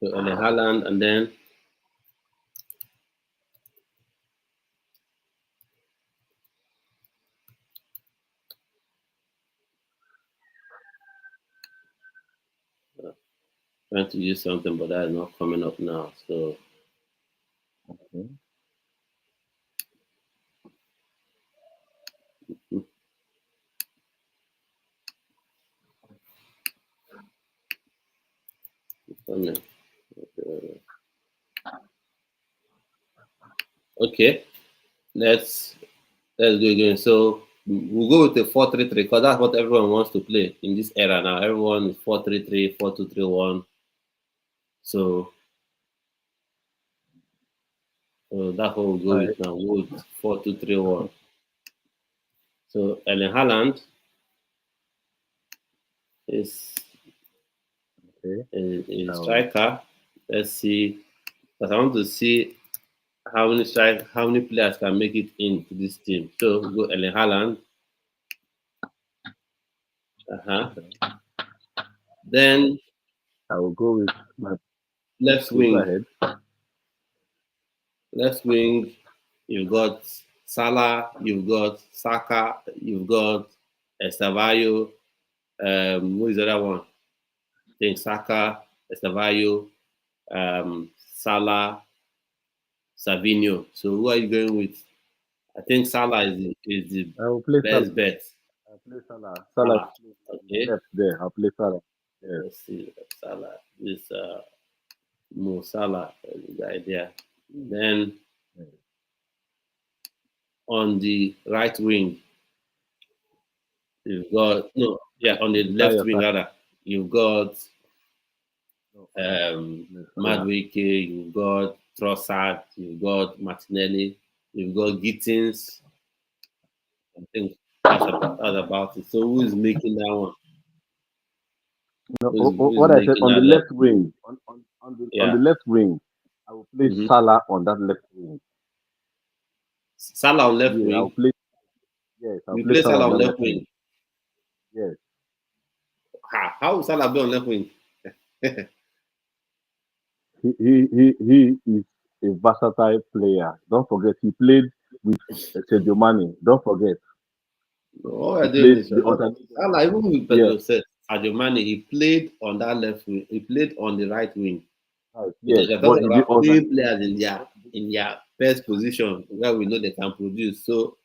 Speaker 2: So and then Haaland, and then Trying to use something, but that is not coming up now. So
Speaker 3: Okay.
Speaker 2: okay, let's go again. So we'll go with the 4-3-3 because that's what everyone wants to play in this era now. Everyone is 4-3-3, 4-2-3-1. So that's what we'll go
Speaker 3: All
Speaker 2: with
Speaker 3: right.
Speaker 2: now. We'll go with 4-2-3-1. So Erling Haaland is
Speaker 3: Okay.
Speaker 2: a
Speaker 3: Um,
Speaker 2: striker. Let's see. But I want to see how many players can make it into this team. So we'll go Erling Haaland. Uh-huh.
Speaker 3: okay.
Speaker 2: Then
Speaker 3: I will go with my.
Speaker 2: left
Speaker 3: Okay, go
Speaker 2: wing.
Speaker 3: ahead.
Speaker 2: Left wing, you've got Salah, you've got Saka, you've got Estavayo. Who is the other one? I think Saka, Estavayo, Salah, Savinho. So who are you going with? I think Salah is the
Speaker 3: I will play Salah.
Speaker 2: best bet.
Speaker 3: I'll play Salah. Salah
Speaker 2: Salah.
Speaker 3: is
Speaker 2: Okay.
Speaker 3: left there. I'll play Salah. Yes.
Speaker 2: Let's see. Salah. This Mo Salah, the idea. Then
Speaker 3: Yes.
Speaker 2: on the right wing, you've got no, yeah, on the left
Speaker 3: Bukayo
Speaker 2: wing
Speaker 3: Saka.
Speaker 2: rather, you've got
Speaker 3: No, Salah.
Speaker 2: Madueke, you've got Trossard, you've got Martinelli, you've got Gittins. I think that's about it. So who is making that one?
Speaker 3: No,
Speaker 2: Who's
Speaker 3: what I said
Speaker 2: making
Speaker 3: on the
Speaker 2: that left?
Speaker 3: left wing, on the
Speaker 2: Yeah.
Speaker 3: left wing, I will play
Speaker 2: Mm-hmm.
Speaker 3: Salah on that left wing.
Speaker 2: Salah on left
Speaker 3: Yeah, I'll
Speaker 2: wing.
Speaker 3: play. Yes, I'll
Speaker 2: You
Speaker 3: play
Speaker 2: play
Speaker 3: Salah
Speaker 2: Salah
Speaker 3: on
Speaker 2: on
Speaker 3: that
Speaker 2: left
Speaker 3: left wing.
Speaker 2: wing.
Speaker 3: Yes,
Speaker 2: How will Salah be on left wing?
Speaker 3: he is a versatile player. Don't forget, he played with Sadio Mane. Don't forget,
Speaker 2: All
Speaker 3: he
Speaker 2: we're doing
Speaker 3: played
Speaker 2: is
Speaker 3: the alternate.
Speaker 2: Salah, even with
Speaker 3: Yes,
Speaker 2: Pedro said Sadio Mane, he played on that left wing. He played on the right wing.
Speaker 3: right, yes,
Speaker 2: Because you're
Speaker 3: but
Speaker 2: talking
Speaker 3: he did
Speaker 2: about playing
Speaker 3: alternate.
Speaker 2: players in their best position where we know they can produce. So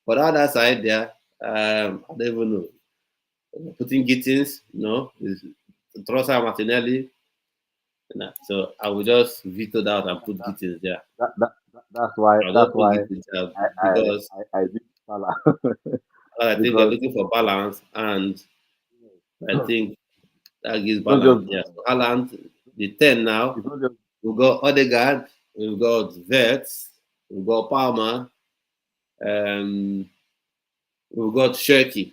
Speaker 2: for the other side there, I don't even know. Putting Gittins, no, is Trossard Martinelli. Nah. So I will just veto that and put
Speaker 3: That,
Speaker 2: Gittins there.
Speaker 3: that's why.
Speaker 2: I'll
Speaker 3: That's
Speaker 2: just put
Speaker 3: why
Speaker 2: Gittins there
Speaker 3: I I
Speaker 2: because
Speaker 3: I did Salah
Speaker 2: I think we're
Speaker 3: because
Speaker 2: looking for balance, and I think that gives
Speaker 3: it's not
Speaker 2: balance.
Speaker 3: just
Speaker 2: Yeah. So Haaland, the 10 now.
Speaker 3: it's not just
Speaker 2: We've got Odegaard, we've got Verts, we've got Palmer, um, we've got Shirky,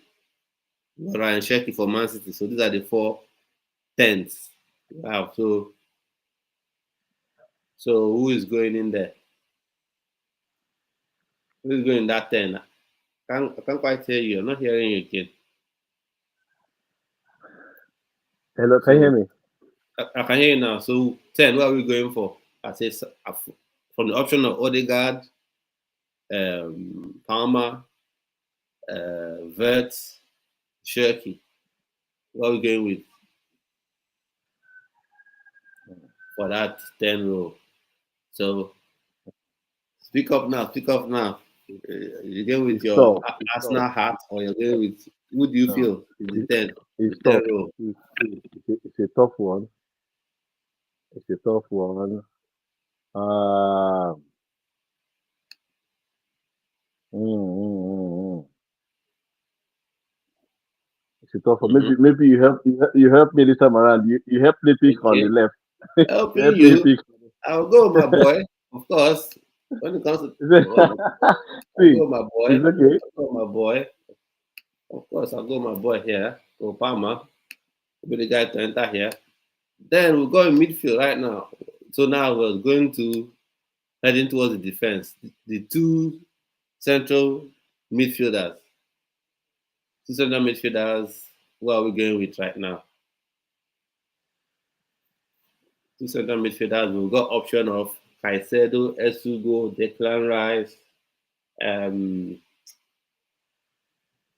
Speaker 2: we've got Ryan Shirky for Man City. So these are the 4 tens we have. So who is going in there? Who is going in that 10? I can't quite hear you. I'm not hearing you, kid.
Speaker 3: hello. Can you hear
Speaker 2: So
Speaker 3: me?
Speaker 2: I can hear you now. So 10, what are we going for? I say from the option of Odegaard, Palmer, Verts, Shirky. What are we going with for that 10 row? So speak up now. Speak up now. You going with
Speaker 3: It's
Speaker 2: your
Speaker 3: tough. It's tough.
Speaker 2: Arsenal hat, or you're going with who do you
Speaker 3: No,
Speaker 2: feel is the
Speaker 3: it,
Speaker 2: 10? The
Speaker 3: it's
Speaker 2: 10
Speaker 3: tough.
Speaker 2: row.
Speaker 3: It's a tough one. It's a tough one. Uh, mm, mm, mm, mm. It's a tough one.
Speaker 2: Mm-hmm.
Speaker 3: Maybe you help me this time around. You help me pick on the
Speaker 2: Okay.
Speaker 3: left. You
Speaker 2: Helping
Speaker 3: help me
Speaker 2: you.
Speaker 3: pick.
Speaker 2: I'll go with my boy, of course. When it comes to I'll
Speaker 3: See,
Speaker 2: go with my boy.
Speaker 3: it's okay.
Speaker 2: I'll go with my boy. Of course, I'll go with my boy here. Obama will be the guy to enter here. Then we'll go in midfield right now. So now we're going to heading towards the defense. The two central midfielders. Two central midfielders. What are we going with right now? Two central midfielders. We've got option of Caicedo, Esugo, Declan Rice, um,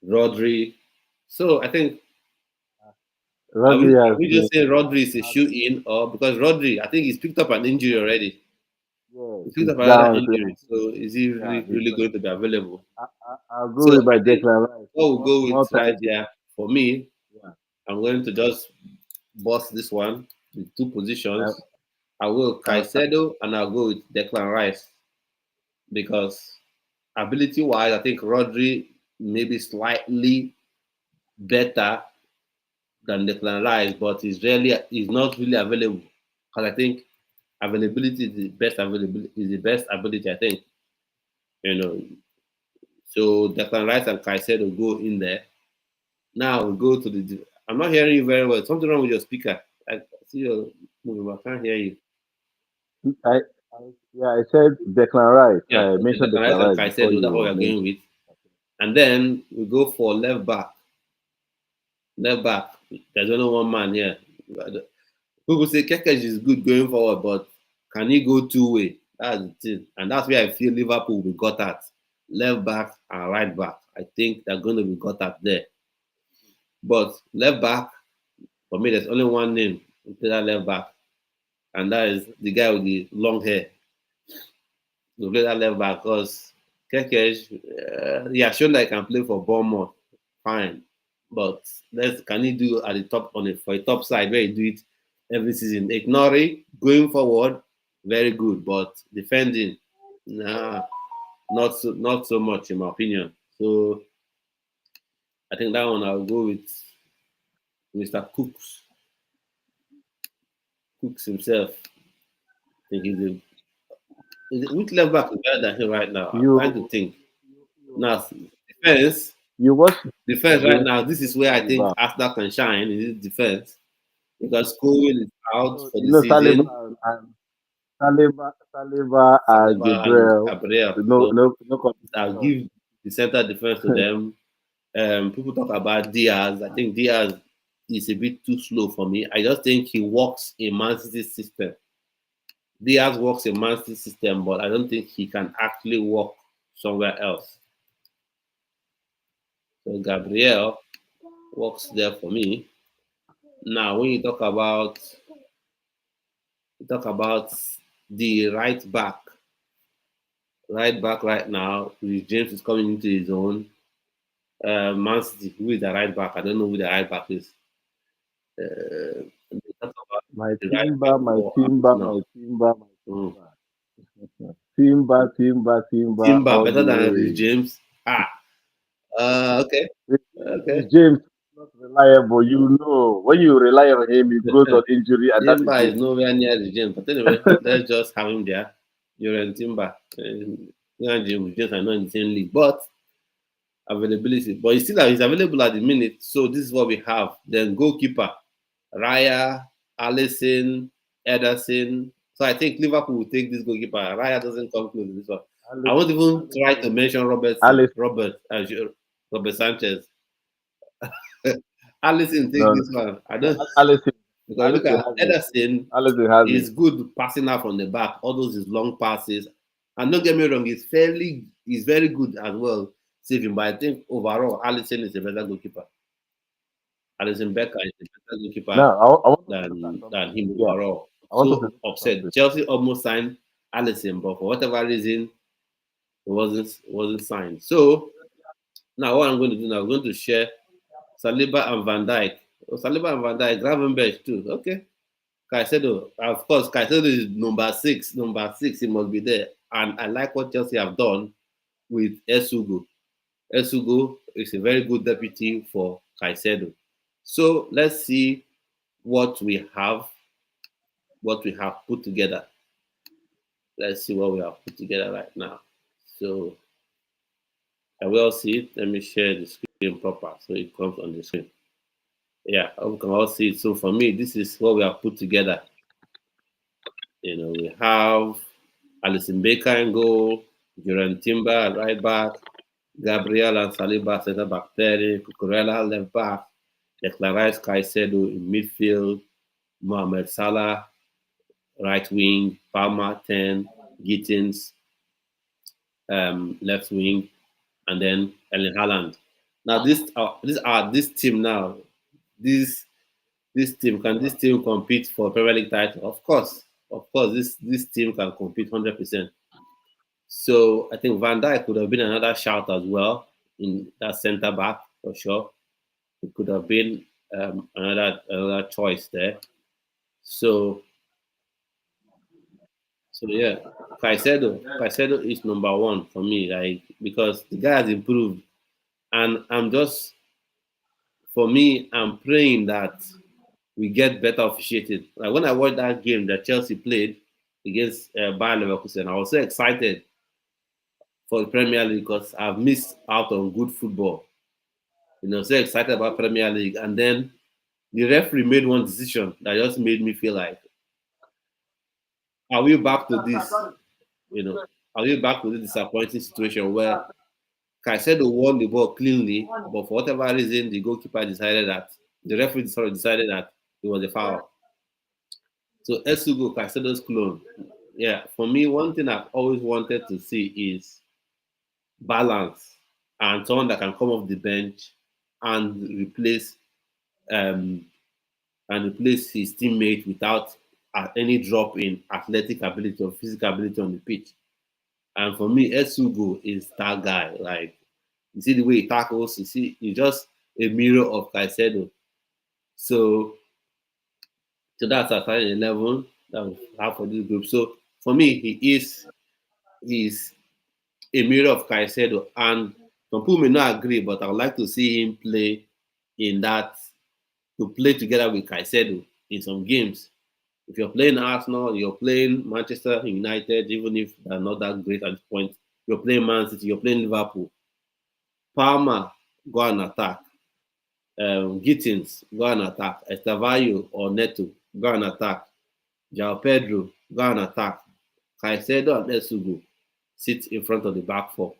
Speaker 2: Rodri. So I think
Speaker 3: Rodri
Speaker 2: Are
Speaker 3: has
Speaker 2: we
Speaker 3: been
Speaker 2: just saying Rodri is a shoe in, or because Rodri, I think he's picked up an injury already.
Speaker 3: yeah,
Speaker 2: He's picked
Speaker 3: he's
Speaker 2: up another
Speaker 3: down.
Speaker 2: injury. So is he
Speaker 3: Yeah,
Speaker 2: really going to be available?
Speaker 3: I'll go
Speaker 2: So
Speaker 3: with my
Speaker 2: I think
Speaker 3: Declan Rice.
Speaker 2: what we'll go
Speaker 3: More
Speaker 2: with
Speaker 3: time.
Speaker 2: right there for me,
Speaker 3: Yeah.
Speaker 2: I'm going to just bust this one with two
Speaker 3: I,
Speaker 2: positions. I'll go with
Speaker 3: I,
Speaker 2: Caicedo and I'll go with Declan Rice because ability wise, I think Rodri maybe slightly better than Declan Rice, but he's not really available. Because I think availability is the best ability, I think. You know. So Declan Rice and Caicedo go in there. Now we go to the I'm not hearing you very well. Something wrong with your speaker. I see you moving, but I can't hear you.
Speaker 3: I, yeah, I said Declan Rice.
Speaker 2: Yeah,
Speaker 3: I
Speaker 2: okay,
Speaker 3: mentioned
Speaker 2: Declan Rice
Speaker 3: Declan
Speaker 2: and
Speaker 3: Rice before
Speaker 2: Caicedo, that's what
Speaker 3: you
Speaker 2: we're going
Speaker 3: mentioned.
Speaker 2: with. And then we go for left back. Left back. There's only one man here. People say Kekej is good going forward, but can he go two-way? That's the thing. And that's where I feel Liverpool will be got at. Left back and right back. I think they're going to be got at there. But left back, for me, there's only one name to play that left back. And that is the guy with the long hair. To play that left back because Kekej, he has shown that he can play for Bournemouth. Fine. But can he do at the top for a top side where he do it every season? Ignoring going forward, very good, but defending, nah, not so much in my opinion. So I think that one I'll go with Mr. Cooks himself. I think which left back is better than him right now? I'm trying to
Speaker 3: You
Speaker 2: think. Now defense,
Speaker 3: you watched
Speaker 2: defense right
Speaker 3: against
Speaker 2: now. This is where I think
Speaker 3: Saliba.
Speaker 2: Arsenal can shine in his defense because Cole is out for
Speaker 3: You
Speaker 2: the
Speaker 3: know
Speaker 2: season.
Speaker 3: Saliba and
Speaker 2: Saliba and
Speaker 3: Gabriel.
Speaker 2: Gabriel.
Speaker 3: No,
Speaker 2: So
Speaker 3: no, no
Speaker 2: I'll
Speaker 3: competition.
Speaker 2: give the center defense to them. People talk about Diaz. I think Diaz is a bit too slow for me. I just think he works in Man City system. Diaz works in Man City system, but I don't think he can actually work somewhere else. So Gabriel works there for me. Now, when you talk about the right back right now, James is coming into his own. Man City, who is the right back? I don't know who the right back is. Talk about
Speaker 3: My
Speaker 2: the right back
Speaker 3: Timber, my
Speaker 2: for
Speaker 3: Timber, my
Speaker 2: Arsenal.
Speaker 3: Timber, my
Speaker 2: Mm.
Speaker 3: Timber. Timber
Speaker 2: Timber
Speaker 3: all
Speaker 2: better
Speaker 3: the
Speaker 2: than Rich
Speaker 3: way.
Speaker 2: James. Okay,
Speaker 3: This
Speaker 2: okay.
Speaker 3: James is not reliable. You know, when you rely on him, he goes on injury, and that is
Speaker 2: Timber
Speaker 3: it.
Speaker 2: is nowhere near the James. But anyway, let's just have him there. You're in Timber. James are not in the same league, but availability. But he's available at the minute. So this is what we have. Then goalkeeper, Raya, Allison, Ederson. So I think Liverpool will take this goalkeeper. Raya doesn't come close to this one. I won't even try to mention
Speaker 3: Alice,
Speaker 2: Robert Sanchez. Allison take
Speaker 3: no,
Speaker 2: this one. I
Speaker 3: no,
Speaker 2: don't
Speaker 3: Allison,
Speaker 2: because look
Speaker 3: Allison
Speaker 2: at
Speaker 3: has it.
Speaker 2: Ederson
Speaker 3: Allison has it.
Speaker 2: is good passing out from the back, all those his long passes. And don't get me wrong, he's very good as well saving. But I think overall, Allison is a better goalkeeper. Allison Becker is a better goalkeeper
Speaker 3: Now, I want us to look at
Speaker 2: than
Speaker 3: something.
Speaker 2: him
Speaker 3: Yeah,
Speaker 2: overall.
Speaker 3: I want us to
Speaker 2: So
Speaker 3: look at
Speaker 2: upset.
Speaker 3: something.
Speaker 2: Chelsea almost signed Allison, but for whatever reason, it wasn't signed. So now what I'm going to do now, I'm going to share Saliba and Van Dijk. Oh, Saliba and Van Dijk, Gravenberch too. Okay. Caicedo, of course, Caicedo is number six. Number six, he must be there. And I like what Chelsea have done with Esugo. Esugo is a very good deputy for Caicedo. So let's see what we have, put together. Let's see what we have put together right now. So I will see it. Let me share the screen proper so it comes on the screen. Yeah, we can all see it. So for me, this is what we have put together. We have Alison Baker in goal, Juran Timber at right back, Gabriel and Saliba center back 30, Cucurella left back, Declan Rice Caicedo in midfield, Mohamed Salah right wing, Palmer 10, Gittins left wing, and then Ellen Haaland. Now this team now, this this team can this team compete for Premier League title? Of course, this team can compete 100%. So I think Van Dijk could have been another shout as well in that centre back for sure. It could have been another choice there. So yeah, Caicedo is number one for me, like because the guy has improved, and for me, I'm praying that we get better officiated. Like when I watched that game that Chelsea played against Bayer Leverkusen, I was so excited for the Premier League because I've missed out on good football. So excited about Premier League, and then the referee made one decision that just made me feel like, are we back to this? Are we back to this disappointing situation where Caicedo won the ball cleanly, but for whatever reason, the goalkeeper the referee decided that it was a foul. So Esugo, Caicedo's clone. Yeah, for me, one thing I've always wanted to see is balance and someone that can come off the bench and um, replace his teammate without any drop in athletic ability or physical ability on the pitch. And for me, Esugo is that guy. Like, you see the way he tackles, he's just a mirror of Caicedo. So that's our starting 11 that we have for this group. So for me, he's a mirror of Caicedo. And some people may not agree, but I would like to see him play to play together with Caicedo in some games. If you're playing Arsenal, you're playing Manchester United, even if they're not that great at this point, you're playing Man City, you're playing Liverpool. Palmer, go and attack. Gittins, go and attack. Estavayo or Neto, go and attack. João Pedro, go and attack. Caicedo and Esugo sit in front of the back four.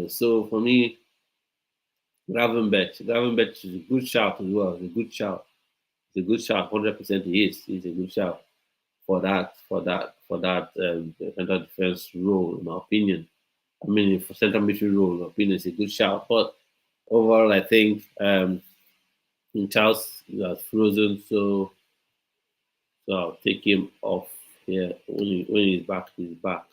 Speaker 2: So for me, Gravenberch is a good shout as well. It's a good shout. 100% he is. He's a good shout for that central defense role, in my opinion. I mean, for central midfield role, in my opinion, it's a good shout. But overall, I think Charles has frozen, so I'll take him off here. When he's back, he's back.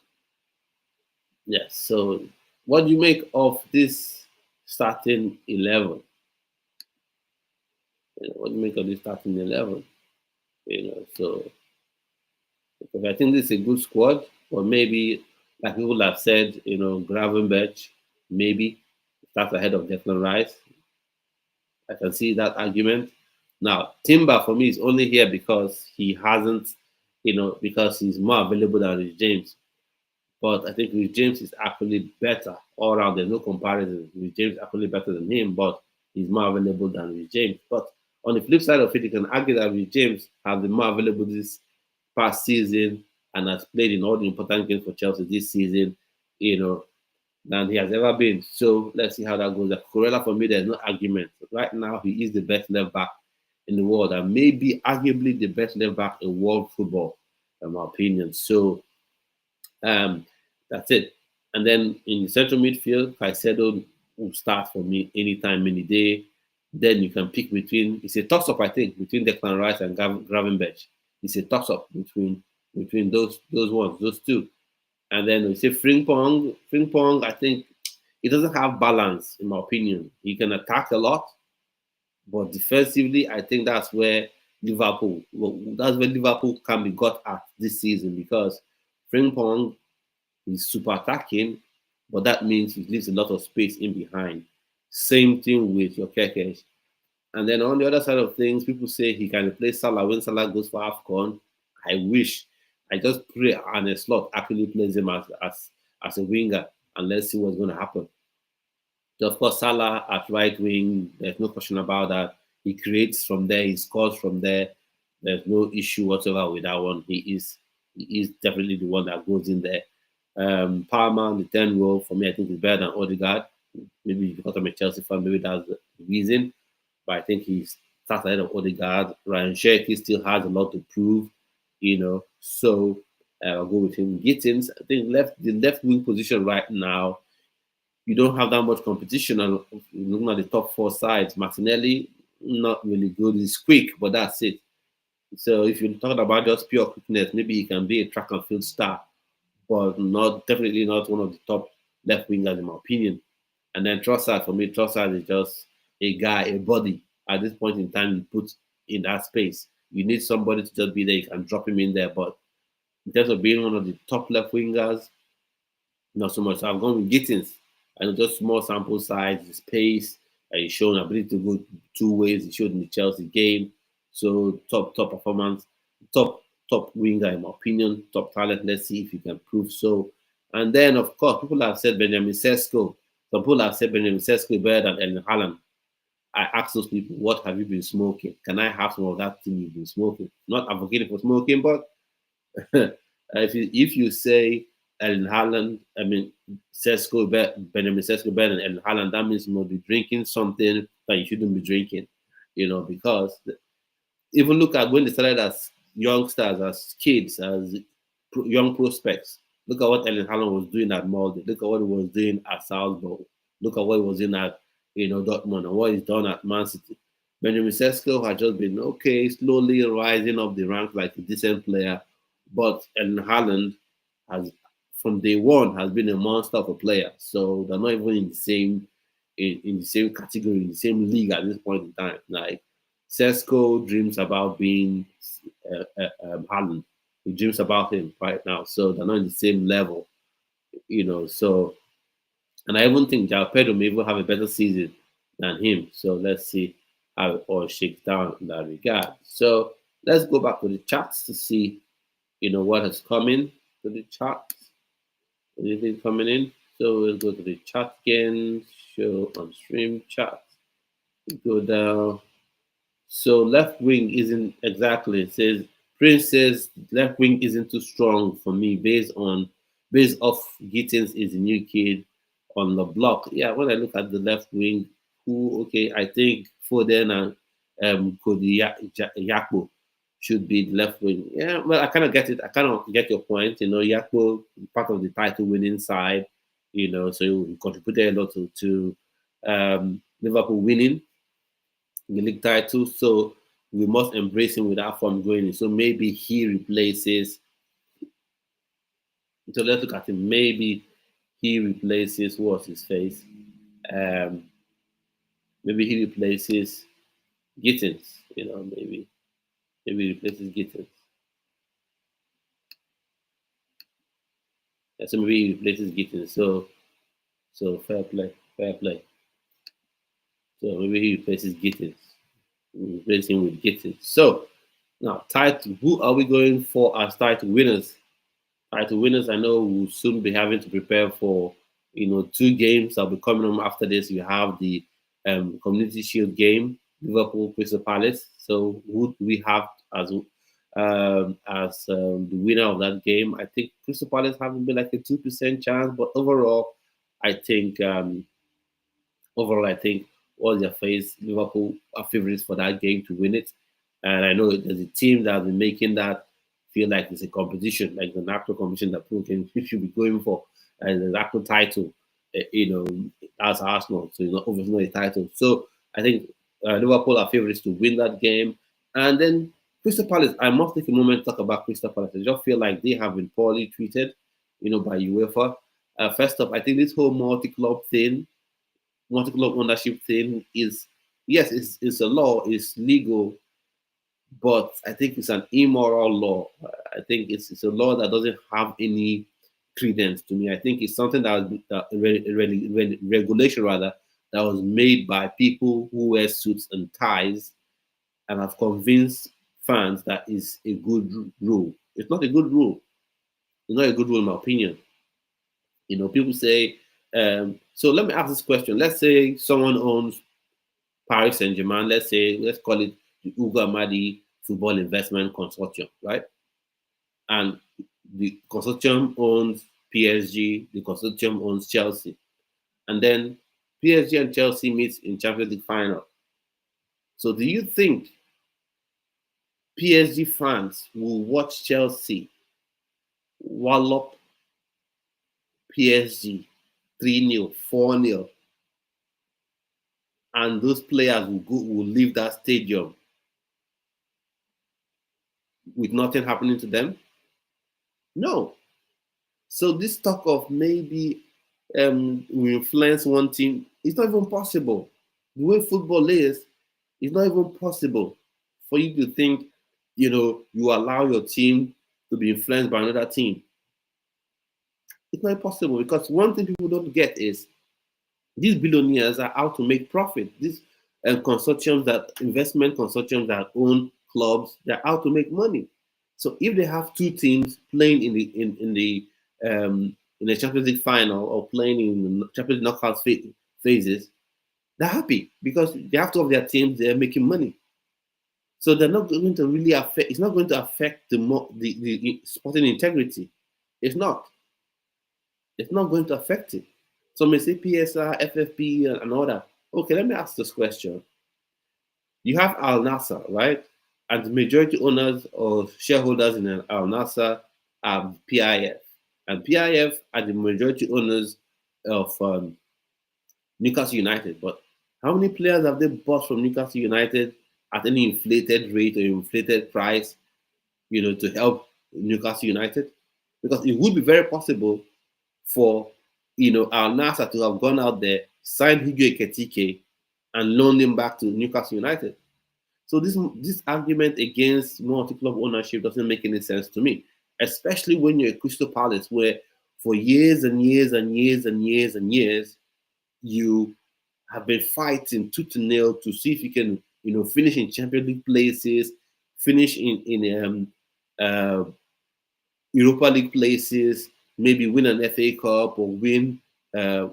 Speaker 2: Yes. So, what do you make of this starting 11? What do you make of this starting 11? So because I think this is a good squad, or maybe, like people have said, Gravenberch maybe starts ahead of Declan Rice. I can see that argument. Now, Timber for me is only here because he hasn't, because he's more available than Rich James. But I think Rich James is actually better all around. There's no comparison. Rich James is actually better than him, but he's more available than Rich James. But on the flip side of it, you can argue that Rich James has been more available this past season and has played in all the important games for Chelsea this season, than he has ever been. So let's see how that goes. Corella, for me, there's no argument. Right now, he is the best left back in the world and maybe arguably the best left back in world football, in my opinion. So that's it. And then in the central midfield, Caicedo will start for me anytime, any day. Then you can pick between. It's a toss-up, I think, between Declan Rice and Gravenberch. It's a toss-up between those two. And then we say Frimpong. Frimpong, I think, he doesn't have balance, in my opinion. He can attack a lot, but defensively, I think that's where Liverpool can be got at this season, because Frimpong is super attacking, but that means he leaves a lot of space in behind. Same thing with your Kekes. And then on the other side of things, people say he can replace Salah when Salah goes for AFCON. I wish. I just pray Arne Slot actually plays him as a winger, and let's see what's going to happen. So of course, Salah at right wing, there's no question about that. He creates from there, he scores from there. There's no issue whatsoever with that one. He is definitely the one that goes in there. Palmer, the 10 role, for me, I think is better than Odegaard. Maybe because I'm a Chelsea fan, maybe that's the reason. But I think he starts ahead of Odegaard. Ryan Cherky still has a lot to prove, So I'll go with him. Gittins, I think the left wing position right now, you don't have that much competition. And looking at the top four sides, Martinelli, not really good. He's quick, but that's it. So if you're talking about just pure quickness, maybe he can be a track and field star, but definitely not one of the top left wingers in my opinion. And then Trossard, for me, Trossard is just a guy, a body. At this point in time, you put in that space. You need somebody to just be there. You can drop him in there. But in terms of being one of the top left wingers, not so much. So I've gone with Gittins. I know just small sample size, his pace, he's shown ability to go two ways. He showed in the Chelsea game. So top performance, top winger in my opinion, top talent. Let's see if he can prove so. And then of course, people have said Benjamin Sesko. Some people have said Benjamin Sesko is better than Erling Haaland. I ask those people, what have you been smoking? Can I have some of that thing you've been smoking? Not advocating for smoking, but if you say Erling Haaland, I mean Benjamin Sesko better than Erling Haaland, that means you must be drinking something that you shouldn't be drinking, because even look at when they started as youngsters, as kids, as young prospects. Look at what Erling Haaland was doing at Molde. Look at what he was doing at Salzburg. Look at what he was doing at Dortmund and what he's done at Man City. Benjamin Sesko has just been okay, slowly rising up the ranks like a decent player, but Erling Haaland has, from day one, has been a monster of a player. So they're not even in the same category, in the same league at this point in time. Like Sesko dreams about being Haaland. He dreams about him right now. So they're not in the same level, So, and I even think João Pedro may even have a better season than him. So let's see how it all shakes down in that regard. So let's go back to the charts to see, what has come in to the charts. Anything coming in? So we'll go to the chat again. Show on stream chat. Go down. So left wing isn't exactly. It says Prince says left wing isn't too strong for me based off Gittins is a new kid on the block. Yeah, when I look at the left wing, I think Foden and Cody Yakpo should be the left wing. Yeah, well, I kind of get it. I kind of get your point. Yakpo part of the title winning side. So he contributed a lot to Liverpool winning the league title. So we must embrace him with that form going in. So maybe he replaces. So let's look at him. Maybe he replaces what's his face. Maybe he replaces Gittins. Maybe he replaces Gittins. Yeah, so maybe he replaces Gittins. So fair play. So maybe he replaces Gittins. Replace him with Gittins. So now, title. Who are we going for as title winners? Title winners. I know we'll soon be having to prepare for 2 games that'll be coming on after this. You have the Community Shield game, Liverpool Crystal Palace. So who do we have as the winner of that game? I think Crystal Palace having been like a 2% chance, but overall, I think all their face Liverpool are favorites for that game to win it. And I know there's a team that has been making that feel like it's a competition, like an actual competition that people should be going for, and an actual title, as Arsenal. So obviously not a title. So I think Liverpool are favorites to win that game. And then Crystal Palace, I must take a moment to talk about Crystal Palace. I just feel like they have been poorly treated, by UEFA. First off, I think this whole multi-club ownership thing is, yes, it's a law, it's legal, but I think it's an immoral law. I think it's a law that doesn't have any credence to me. I think it's something regulation rather, that was made by people who wear suits and ties and have convinced fans that is a good rule. It's not a good rule. It's not a good rule in my opinion. People say, so let me ask this question. Let's say someone owns Paris Saint-Germain. Let's call it the Ugo Amadi Football Investment Consortium, right? And the consortium owns PSG, the consortium owns Chelsea. And then PSG and Chelsea meet in Champions League final. So do you think PSG fans will watch Chelsea wallop PSG 3-0, 4-0, and those players will leave that stadium with nothing happening to them? No. So this talk of maybe we influence one team, it's not even possible. The way football is, it's not even possible for you to think, you allow your team to be influenced by another team. It's not possible, because one thing people don't get is these billionaires are out to make profit. These investment consortiums that own clubs, they're out to make money. So if they have two teams playing in the Champions League final or playing in the Champions League knockout phases, they're happy because they have two of their teams, they're making money. So they're not going to really affect. It's not going to affect the sporting integrity. It's not. It's not going to affect it. So may say PSR, FFP, and all that. Okay, let me ask this question. You have Al Nassr, right? And the majority owners or shareholders in Al Nassr are PIF. And PIF are the majority owners of Newcastle United. But how many players have they bought from Newcastle United at any inflated rate or inflated price, to help Newcastle United? Because it would be very possible for Al Nassr to have gone out there, signed Higuain Ekitike, and loaned him back to Newcastle United. So this argument against multi-club ownership doesn't make any sense to me, especially when you're at Crystal Palace, where for years and years and years and years and years, you have been fighting tooth and nail to see if you can, finish in Champions League places, finish in Europa League places, maybe win an FA Cup or win a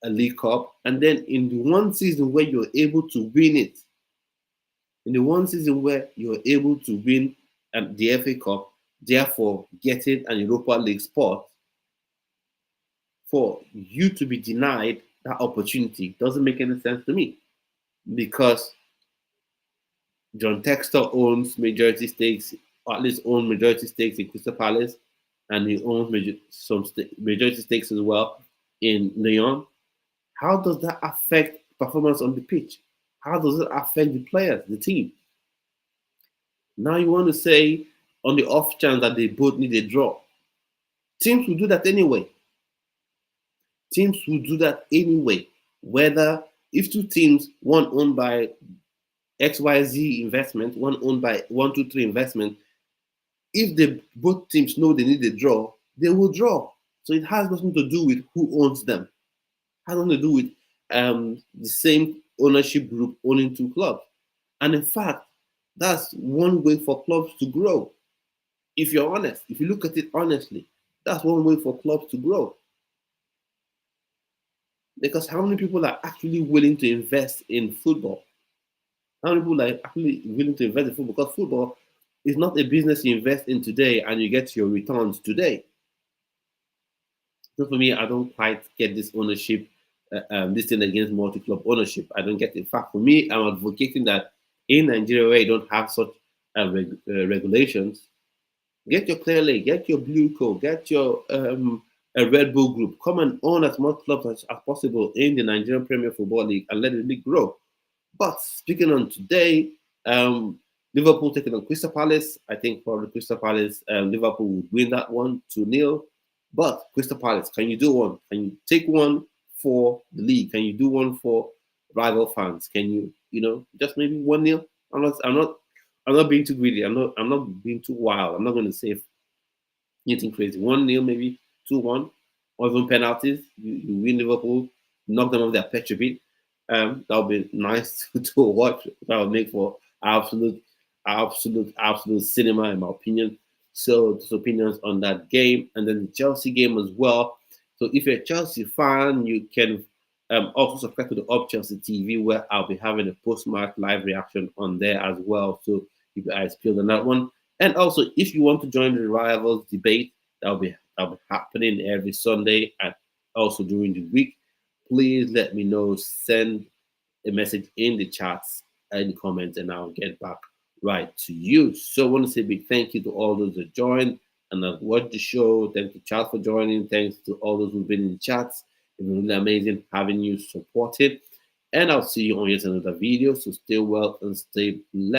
Speaker 2: League Cup, and then in the one season where you're able to win it, in the one season where you're able to win the FA Cup, therefore getting an Europa League spot, for you to be denied that opportunity doesn't make any sense to me, because John Textor owns majority stakes, or at least owns majority stakes in Crystal Palace, and he owns majority stakes as well in Lyon. How does that affect performance on the pitch? How does it affect the players, the team? Now you want to say, on the off chance that they both need a draw. Teams will do that anyway. Teams will do that anyway. Whether if two teams, one owned by XYZ investment, one owned by 123 investment, if both teams know they need a draw, they will draw. So it has nothing to do with who owns them. It has nothing to do with the same ownership group owning two clubs. And in fact, that's one way for clubs to grow. If you're honest, if you look at it honestly, that's one way for clubs to grow. Because how many people are actually willing to invest in football? How many people are actually willing to invest in football? Because football is not a business you invest in today and you get your returns today. So for me, I don't quite get this ownership, this thing against multi-club ownership. I don't get it. In fact, for me, I'm advocating that in Nigeria, where you don't have such regulations, get your Clear Lake, get your Blue Co, get your Red Bull Group. Come and own as much clubs as possible in the Nigerian Premier Football League and let the league grow. But speaking on today, Liverpool taking on Crystal Palace. I think for the Crystal Palace, Liverpool would win that one 2-0. But Crystal Palace, can you do one? Can you take one for the league? Can you do one for rival fans? Can you, just maybe 1-0? I'm not being too greedy. I'm not being too wild. I'm not going to say anything crazy. 1-0, maybe 2-1, or even penalties. You win Liverpool, knock them off their petri bit. That would be nice to watch. That would make for absolute cinema, in my opinion. So, just opinions on that game, and then the Chelsea game as well. So, if you're a Chelsea fan, you can also subscribe to the Up Chelsea TV, where I'll be having a post-match live reaction on there as well. So, keep your eyes peeled on that one. And also, if you want to join the Rivals debate, that'll be happening every Sunday and also during the week. Please let me know. Send a message in the chats and comments, and I'll get back right to you. So I want to say a big thank you to all those that joined and have watched the show. Thank you, Charles, for joining. Thanks to all those who've been in the chats. It's been really amazing having you supported. and I'll see you on yet another video. So stay well and stay blessed.